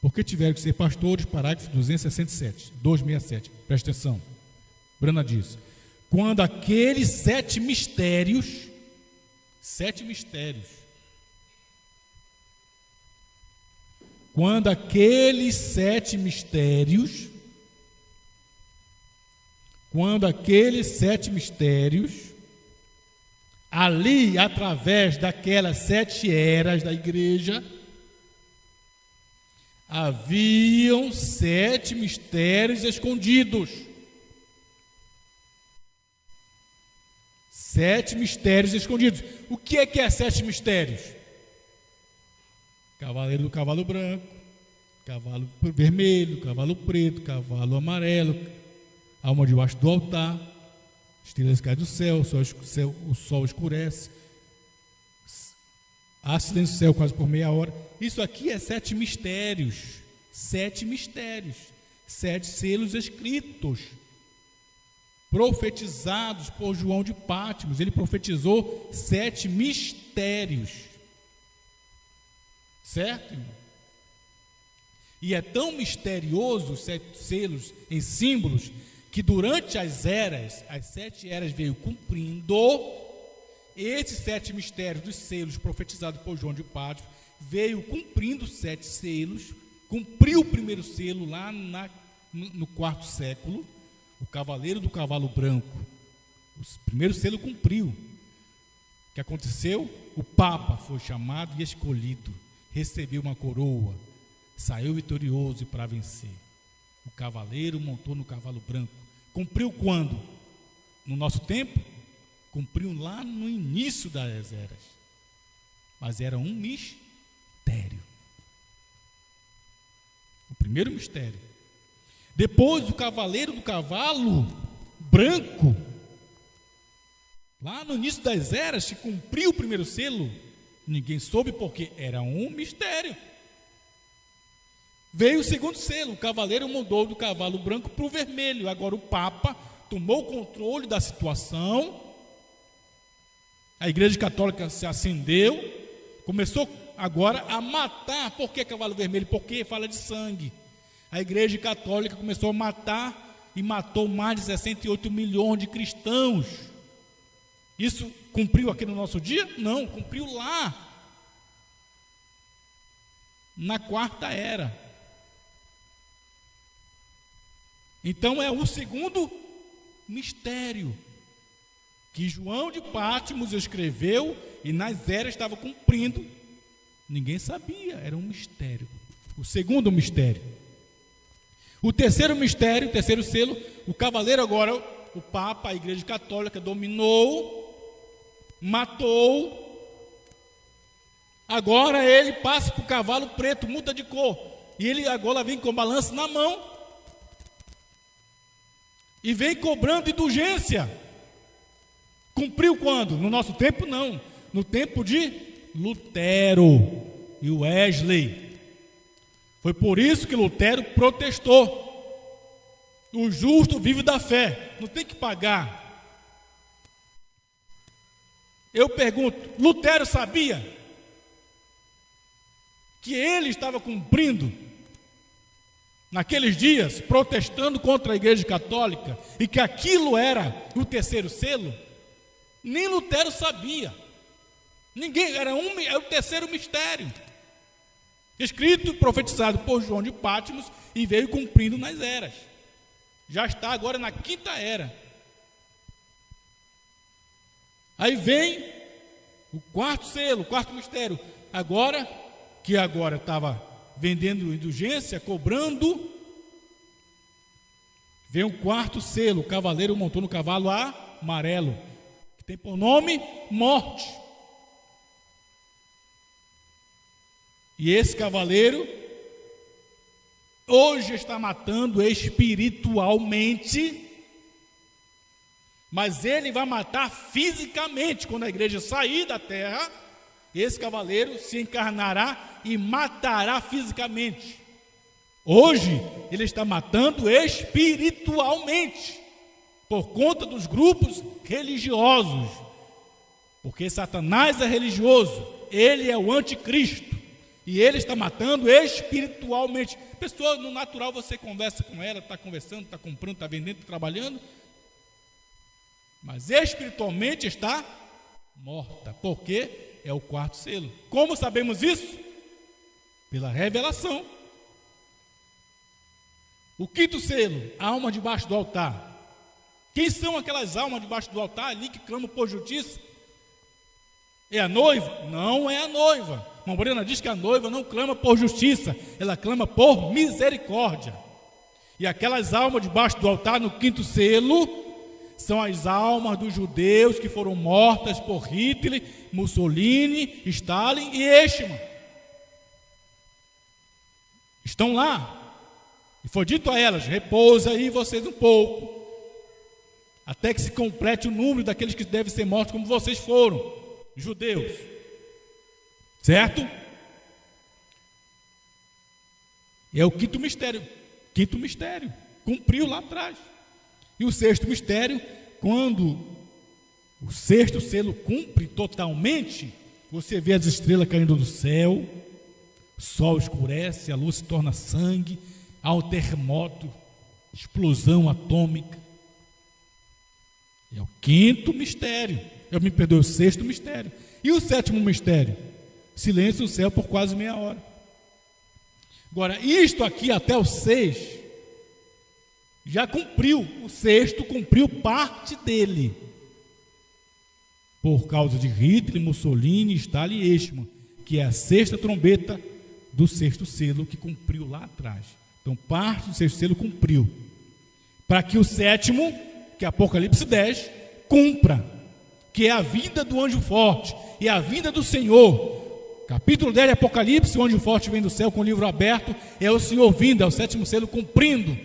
por que tiveram que ser pastores? Parágrafo 267, 267, presta atenção. Brana diz: quando aqueles sete mistérios, quando aqueles sete mistérios, ali, através daquelas sete eras da igreja, haviam sete mistérios escondidos. Sete mistérios escondidos. O que é sete mistérios? Cavaleiro do cavalo branco, cavalo vermelho, cavalo preto, cavalo amarelo, alma debaixo do altar, estrelas caem do céu, o sol escurece, há silêncio no céu quase por meia hora. Isso aqui é sete mistérios, sete selos escritos, profetizados por João de Pátmos. Ele profetizou sete mistérios, certo? E é tão misterioso os sete selos em símbolos, que durante as sete eras veio cumprindo. Esses sete mistérios dos selos profetizados por João de Pátmos veio cumprindo sete selos. Cumpriu o primeiro selo lá no quarto século, o cavaleiro do cavalo branco. O primeiro selo cumpriu. O que aconteceu? O Papa foi chamado e escolhido, recebeu uma coroa, saiu vitorioso para vencer. O cavaleiro montou no cavalo branco. Cumpriu quando? No nosso tempo? Cumpriu lá no início das eras. Mas era um mistério. O primeiro mistério. Depois o cavaleiro do cavalo branco Lá no início das eras, se cumpriu o primeiro selo, ninguém soube porque era um mistério. Veio o segundo selo, o cavaleiro mudou do cavalo branco para o vermelho. Agora o Papa tomou o controle da situação, a Igreja Católica se acendeu, começou agora a matar. Por que cavalo vermelho? Porque fala de sangue. A Igreja Católica começou a matar e matou mais de 68 milhões de cristãos. Isso cumpriu aqui no nosso dia? Não, cumpriu lá, na quarta era. Então é o segundo mistério que João de Pátmos escreveu e nas eras estava cumprindo. Ninguém sabia, era um mistério. O segundo mistério. O terceiro mistério, o terceiro selo, o cavaleiro agora, o Papa, a Igreja Católica dominou, matou. Agora ele passa para o cavalo preto, muda de cor, e ele agora vem com balança na mão e vem cobrando indulgência. Cumpriu quando? No nosso tempo não, no tempo de Lutero e Wesley. Foi por isso que Lutero protestou. O justo vive da fé, não tem que pagar. Eu pergunto, Lutero sabia que ele estava cumprindo naqueles dias, protestando contra a Igreja Católica, e que aquilo era o terceiro selo? Nem Lutero sabia. Ninguém, era o terceiro mistério, escrito e profetizado por João de Pátmos, e veio cumprindo nas eras. Já está agora na quinta era. Aí vem o quarto selo, o quarto mistério. Agora estava vendendo indulgência, cobrando, vem o quarto selo. O cavaleiro montou no cavalo amarelo, que tem por nome morte. E esse cavaleiro hoje está matando espiritualmente, mas ele vai matar fisicamente. Quando a igreja sair da terra, esse cavaleiro se encarnará e matará fisicamente. Hoje ele está matando espiritualmente, por conta dos grupos religiosos, porque Satanás é religioso, ele é o anticristo, e ele está matando espiritualmente. Pessoa no natural, você conversa com ela, está conversando, está comprando, está vendendo, está trabalhando, mas espiritualmente está morta, porque é o quarto selo. Como sabemos isso? Pela revelação. O quinto selo, alma debaixo do altar. Quem são aquelas almas debaixo do altar ali que clamam por justiça? É a noiva? Não é a noiva. Irmã Morena diz que a noiva não clama por justiça, ela clama por misericórdia. E aquelas almas debaixo do altar no quinto selo são as almas dos judeus que foram mortas por Hitler, Mussolini, Stalin e Eichmann. Estão lá. E foi dito a elas: repousa aí vocês um pouco, até que se complete o número daqueles que devem ser mortos como vocês foram, judeus. Certo? E é o quinto mistério. Quinto mistério. Cumpriu lá atrás. E o sexto mistério, quando o sexto selo cumpre totalmente, você vê as estrelas caindo do céu, o sol escurece, a luz se torna sangue, há um terremoto, explosão atômica. É o quinto mistério. O sexto mistério. E o sétimo mistério? Silêncio no céu por quase meia hora. Agora, isto aqui até o 6 já cumpriu. O sexto cumpriu parte dele, por causa de Hitler, Mussolini, Stalin e Eichmann, que é a sexta trombeta do sexto selo que cumpriu lá atrás. Então parte do sexto selo cumpriu, para que o sétimo, que é Apocalipse 10, cumpra, que é a vinda do anjo forte e a vinda do Senhor. Capítulo 10 de Apocalipse, o anjo forte vem do céu com o livro aberto, é o Senhor vindo, é o sétimo selo cumprindo.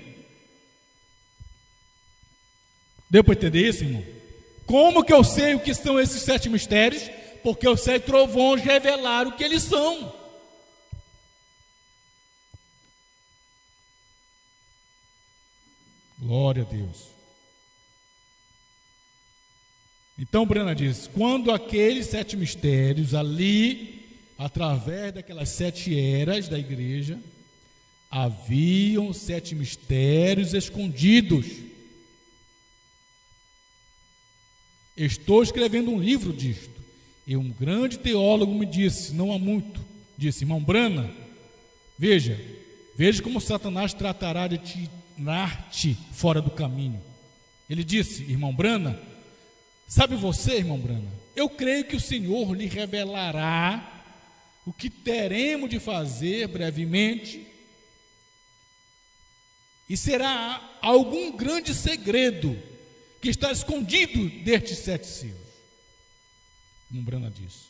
Deu para entender isso, irmão? Como que eu sei o que são esses 7 mistérios? Porque os 7 trovões revelaram o que eles são. Glória a Deus. Então Brana diz, quando aqueles 7 mistérios ali, através daquelas 7 eras da igreja, haviam 7 mistérios escondidos. Estou escrevendo um livro disto. E um grande teólogo me disse, não há muito, disse, irmão Brana, veja como Satanás tratará de tirar-te fora do caminho. Ele disse, irmão Brana, sabe você, irmão Brana, eu creio que o Senhor lhe revelará o que teremos de fazer brevemente, e será algum grande segredo que está escondido destes 7 selos. Irmão Brana disse.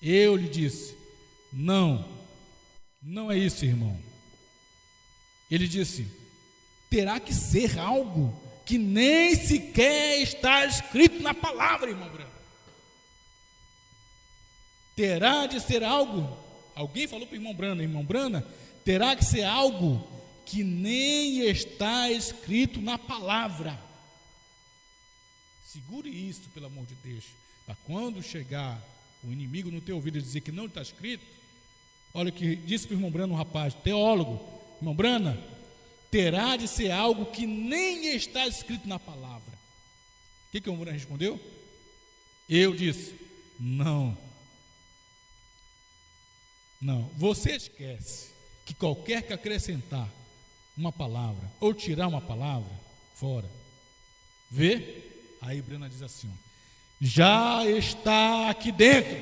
Eu lhe disse, não é isso, irmão. Ele disse, terá que ser algo que nem sequer está escrito na palavra, irmão Brana. Terá de ser algo, alguém falou para o irmão Brana, terá que ser algo que nem está escrito na palavra. Segure isso, pelo amor de Deus, para quando chegar o inimigo no teu ouvido e dizer que não está escrito, olha o que disse para o irmão Brana, um rapaz, teólogo, irmão Brana, terá de ser algo que nem está escrito na palavra. O que o irmão Brana respondeu? Eu disse, não, você esquece que qualquer que acrescentar uma palavra ou tirar uma palavra fora, vê? Aí Brana diz assim, já está aqui dentro,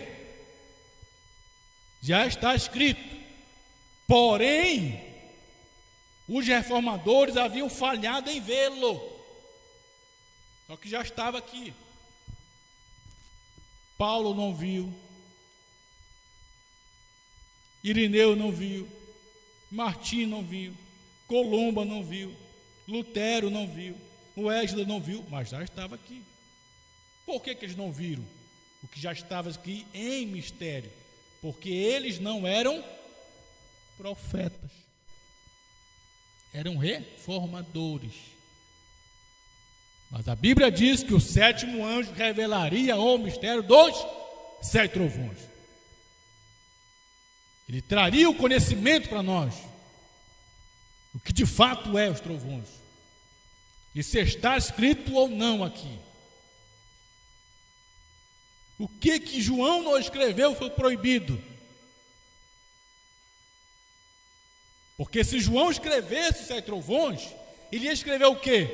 já está escrito, porém os reformadores haviam falhado em vê-lo, só que já estava aqui. Paulo não viu, Irineu não viu, Martim não viu, Colomba não viu, Lutero não viu, Wesley não viu, mas já estava aqui. Por que eles não viram o que já estava aqui em mistério? Porque eles não eram profetas, eram reformadores. Mas a Bíblia diz que o 7º anjo revelaria o mistério dos 7 trovões. Ele traria o conhecimento para nós, o que de fato é os trovões, e se está escrito ou não aqui. O que João não escreveu foi proibido. Porque se João escrevesse os 7 trovões, ele ia escrever o quê?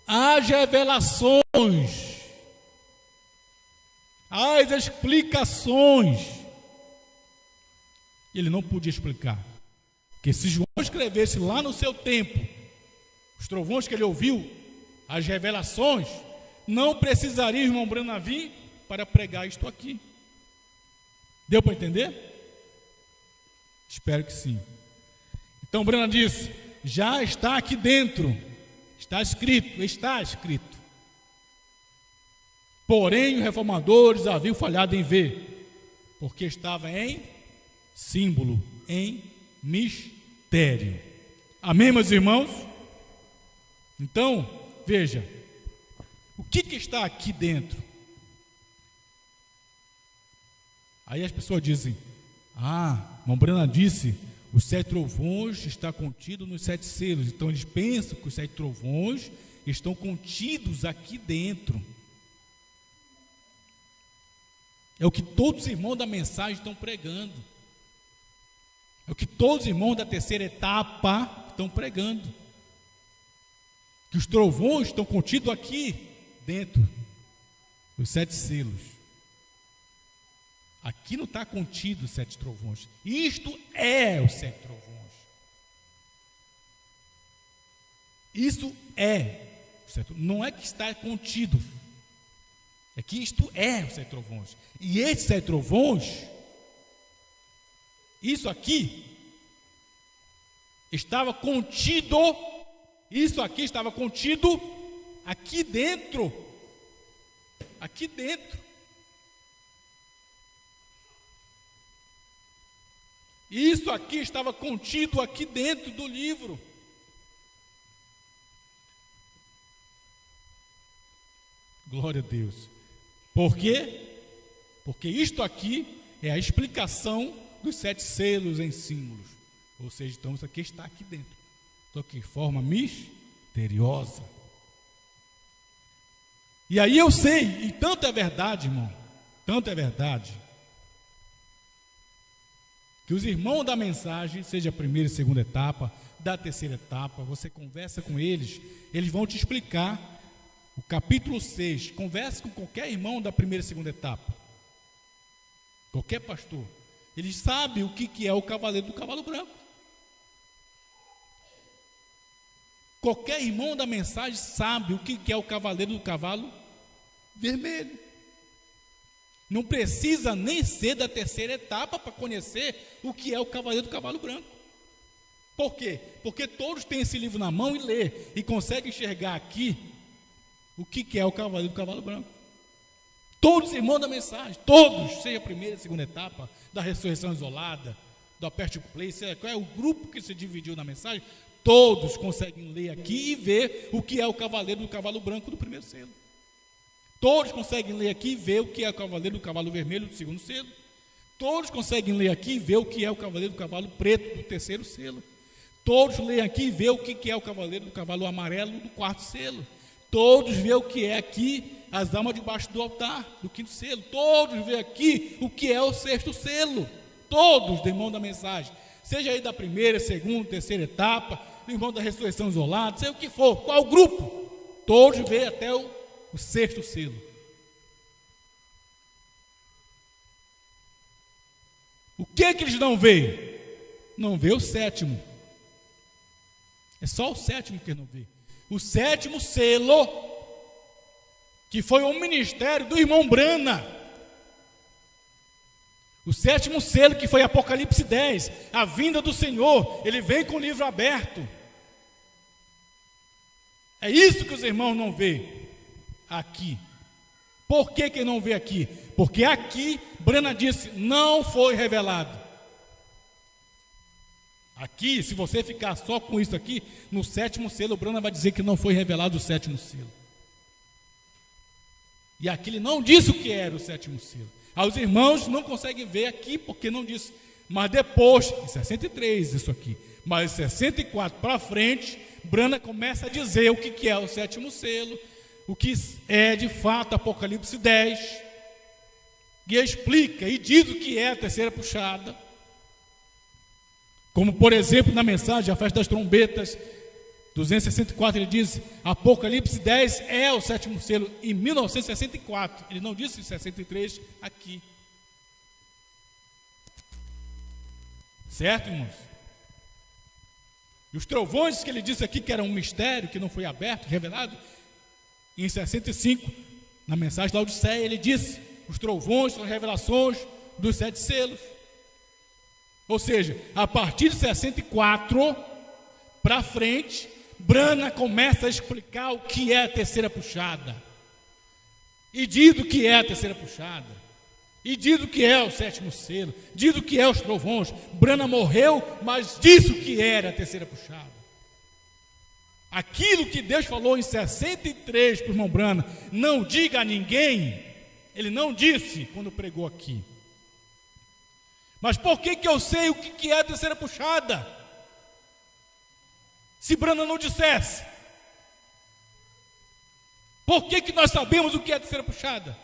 As revelações, as explicações. Ele não podia explicar. Porque se João escrevesse lá no seu tempo os trovões que ele ouviu, as revelações, não precisaria o irmão Brana vir para pregar isto aqui. Deu para entender? Espero que sim. Então Brana disse, já está aqui dentro, está escrito. Porém os reformadores haviam falhado em ver, porque estava em símbolo, em mistério. Amém, meus irmãos? Então, veja, o que está aqui dentro? Aí as pessoas dizem, irmão Brana disse, os 7 trovões está contido nos 7 selos. Então eles pensam que os 7 trovões estão contidos aqui dentro. É o que todos os irmãos da mensagem estão pregando. É o que todos os irmãos da terceira etapa estão pregando. Que os trovões estão contidos aqui dentro dos 7 selos. Aqui não está contido os 7 trovões. Isto é os 7 trovões. Isso é. Não é que está contido. É que isto é os 7 trovões. E esses 7 trovões, isso aqui, estava contido. Isso aqui estava contido aqui dentro. aqui dentro. Isso aqui estava contido aqui dentro do livro. Glória a Deus. Por quê? Porque isto aqui é a explicação dos 7 selos em símbolos. Ou seja, então isso aqui está aqui dentro. Só que de forma misteriosa. E aí eu sei, e tanto é verdade, irmão, tanto é verdade, que os irmãos da mensagem, seja a primeira e segunda etapa, da terceira etapa, você conversa com eles, eles vão te explicar o capítulo 6. Converse com qualquer irmão da primeira e segunda etapa, qualquer pastor, eles sabem o que é o cavaleiro do cavalo branco. Qualquer irmão da mensagem sabe o que é o cavaleiro do cavalo vermelho. Não precisa nem ser da terceira etapa para conhecer o que é o cavaleiro do cavalo branco. Por quê? Porque todos têm esse livro na mão e lê, e conseguem enxergar aqui o que é o cavaleiro do cavalo branco. Todos os irmãos da mensagem, todos, seja a primeira e segunda etapa, da ressurreição isolada, do Aperte Play, seja qual é o grupo que se dividiu na mensagem, todos conseguem ler aqui e ver o que é o cavaleiro do cavalo branco do primeiro selo. Todos conseguem ler aqui e ver o que é o cavaleiro do cavalo vermelho do segundo selo. Todos conseguem ler aqui e ver o que é o cavaleiro do cavalo preto do terceiro selo. Todos leem aqui e ver o que é o cavaleiro do cavalo amarelo do quarto selo. Todos veem o que é aqui as almas debaixo do altar do quinto selo. Todos veem aqui o que é o sexto selo. Todos, do irmão da mensagem, seja aí da primeira, segunda, terceira etapa, do irmão da ressurreição isolada, seja o que for, qual grupo, todos veem até o sexto selo. O que eles não veem? Não vê o sétimo. É só o sétimo que eles não vê. O sétimo selo, que foi o ministério do irmão Brana. O sétimo selo, que foi Apocalipse 10, a vinda do Senhor. Ele vem com o livro aberto. É isso que os irmãos não vê aqui. Por que não vê aqui? Porque aqui, Brana disse, não foi revelado. Aqui, se você ficar só com isso aqui, no sétimo selo, Brana vai dizer que não foi revelado o sétimo selo. E aqui ele não disse o que era o sétimo selo. Os irmãos não conseguem ver aqui, porque não disse. Mas depois, em 63, isso aqui, mas em 64 para frente, Brana começa a dizer o que é o sétimo selo, o que é de fato Apocalipse 10, e explica e diz o que é a terceira puxada. Como por exemplo na mensagem, a festa das trombetas, 264, ele diz, Apocalipse 10 é o sétimo selo, em 1964, ele não disse em 63 aqui. Certo, irmãos? E os trovões que ele disse aqui que era um mistério, que não foi aberto, revelado, em 65, na mensagem da Odisseia, ele disse, os trovões são revelações dos 7 selos. Ou seja, a partir de 64 para frente, Brana começa a explicar o que é a terceira puxada. E diz o que é a terceira puxada. E diz o que é o sétimo selo. Diz o que é os trovões. Brana morreu, mas disse o que era a terceira puxada. Aquilo que Deus falou em 63 para o irmão Brana, não diga a ninguém, ele não disse quando pregou aqui. Mas por que eu sei o que é a terceira puxada? Se Brana não dissesse. Por que nós sabemos o que é a terceira puxada?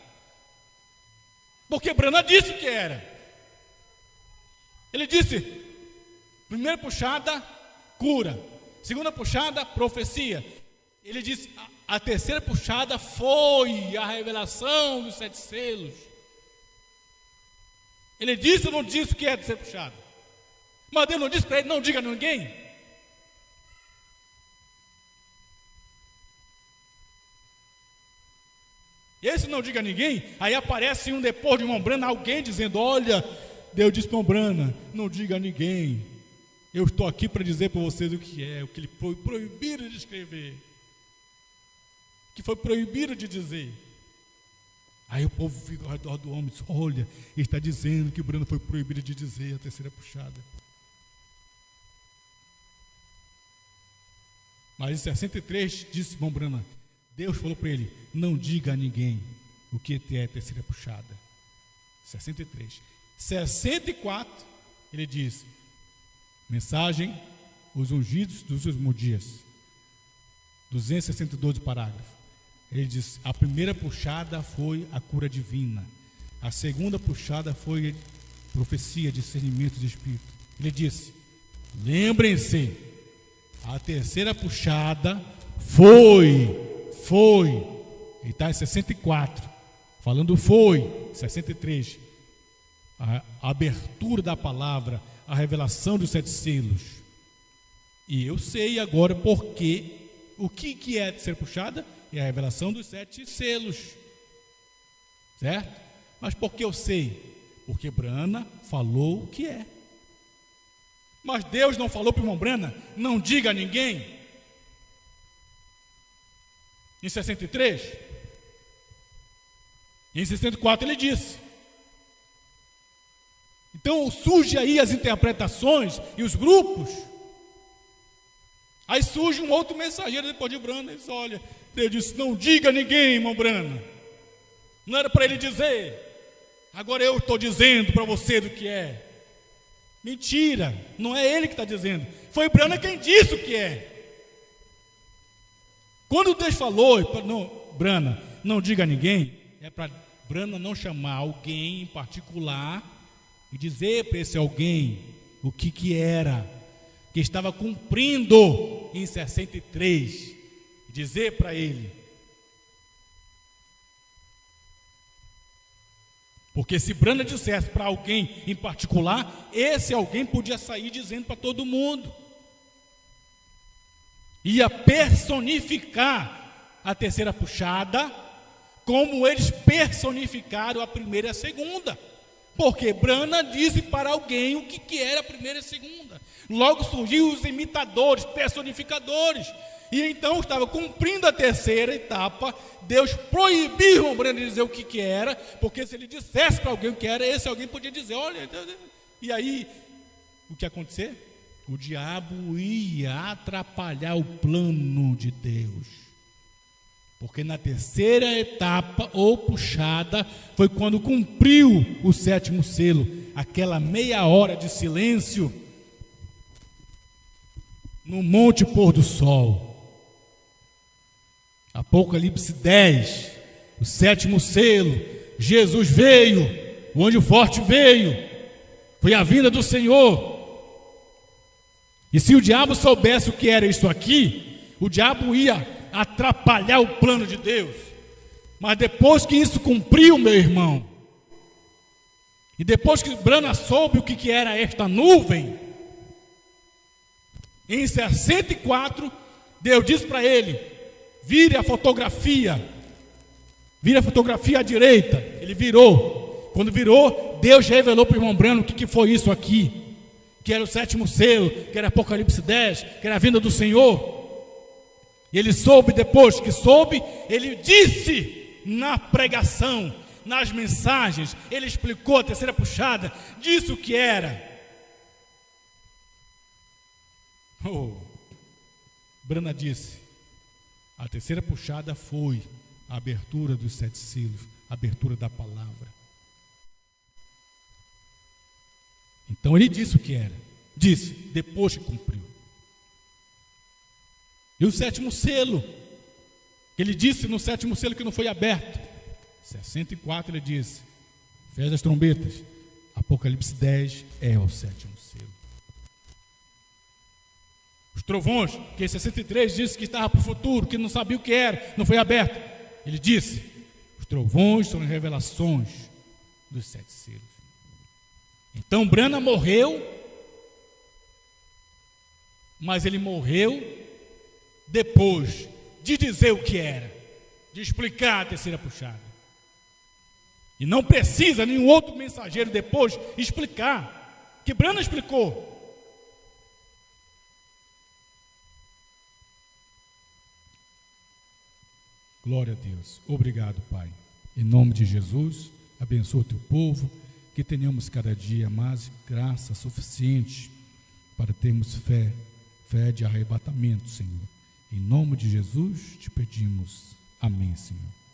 Porque Brana disse o que era. Ele disse, primeira puxada, cura. Segunda puxada, profecia. Ele disse, a terceira puxada foi a revelação dos 7 selos. Ele disse ou não disse o que é a terceira puxada? Mas Deus não disse para ele, não diga a ninguém. E esse não diga a ninguém, aí aparece um depois de irmão Brana, alguém dizendo, olha, Deus disse para irmão Brana, não diga a ninguém. Eu estou aqui para dizer para vocês o que é, o que ele foi proibido de escrever, o que foi proibido de dizer. Aí o povo fica ao redor do homem e diz: olha, ele está dizendo que Brana foi proibido de dizer a terceira puxada. Mas em 63 disse irmão Brana, Deus falou para ele: não diga a ninguém o que é a terceira puxada. 63. 64 ele diz: mensagem, os ungidos dos últimos dias. 262 parágrafo. Ele diz: a primeira puxada foi a cura divina. A segunda puxada foi profecia, discernimento de espírito. Ele disse: lembrem-se, a terceira puxada foi. Ele está em 64. Falando foi, 63. A abertura da palavra, a revelação dos 7 selos. E eu sei agora porque, o que é a terceira puxada? É a revelação dos 7 selos, certo? Mas por que eu sei? Porque Brana falou o que é. Mas Deus não falou para o irmão Brana: não diga a ninguém. Em 63, em 64 ele disse. Então surge aí as interpretações e os grupos. Aí surge um outro mensageiro depois de Brana e diz: olha, Deus disse: não diga a ninguém, irmão Brana. Não era para ele dizer. Agora eu estou dizendo para você do que é. Mentira, não é ele que está dizendo. Foi Brana quem disse o que é. Quando Deus falou, não, Brana, não diga a ninguém, é para Brana não chamar alguém em particular e dizer para esse alguém o que era, que estava cumprindo em 63, dizer para ele. Porque se Brana dissesse para alguém em particular, esse alguém podia sair dizendo para todo mundo. Ia personificar a terceira puxada, como eles personificaram a primeira e a segunda. Porque Brana disse para alguém o que era a primeira e a segunda. Logo surgiu os imitadores, personificadores. E então estava cumprindo a terceira etapa. Deus proibiu o Brana de dizer o que era, porque se ele dissesse para alguém o que era, esse alguém podia dizer: olha, e aí, o que ia acontecer? O diabo ia atrapalhar o plano de Deus. Porque na terceira etapa, ou puxada, foi quando cumpriu o 7º selo, aquela meia hora de silêncio no Monte Pôr do Sol. Apocalipse 10, o 7º selo, Jesus veio, o anjo forte veio, foi a vinda do Senhor. E se o diabo soubesse o que era isso aqui, o diabo ia atrapalhar o plano de Deus. Mas depois que isso cumpriu, meu irmão, e depois que Brana soube o que era esta nuvem, em 64, Deus disse para ele: vire a fotografia à direita. Ele virou. Quando virou, Deus revelou para o irmão Brana o que foi isso aqui, que era o 7º selo, que era Apocalipse 10, que era a vinda do Senhor. E ele soube, depois que soube, ele disse na pregação, nas mensagens, ele explicou a terceira puxada, disse o que era. Brana disse: a terceira puxada foi a abertura dos 7 selos, a abertura da palavra. Então ele disse o que era, disse depois que cumpriu. E o 7º selo, ele disse no 7º selo que não foi aberto. 64 ele disse: fez as trombetas. Apocalipse 10 é o 7º selo. Os trovões, que em 63 disse que estava para o futuro, que não sabia o que era, não foi aberto. Ele disse: os trovões são revelações dos 7 selos. Então Brana morreu, mas ele morreu depois de dizer o que era, de explicar a terceira puxada. E não precisa nenhum outro mensageiro depois explicar, que Brana explicou. Glória a Deus. Obrigado, Pai. Em nome de Jesus, abençoa o teu povo, que tenhamos cada dia mais graça suficiente para termos fé de arrebatamento, Senhor. Em nome de Jesus te pedimos. Amém, Senhor.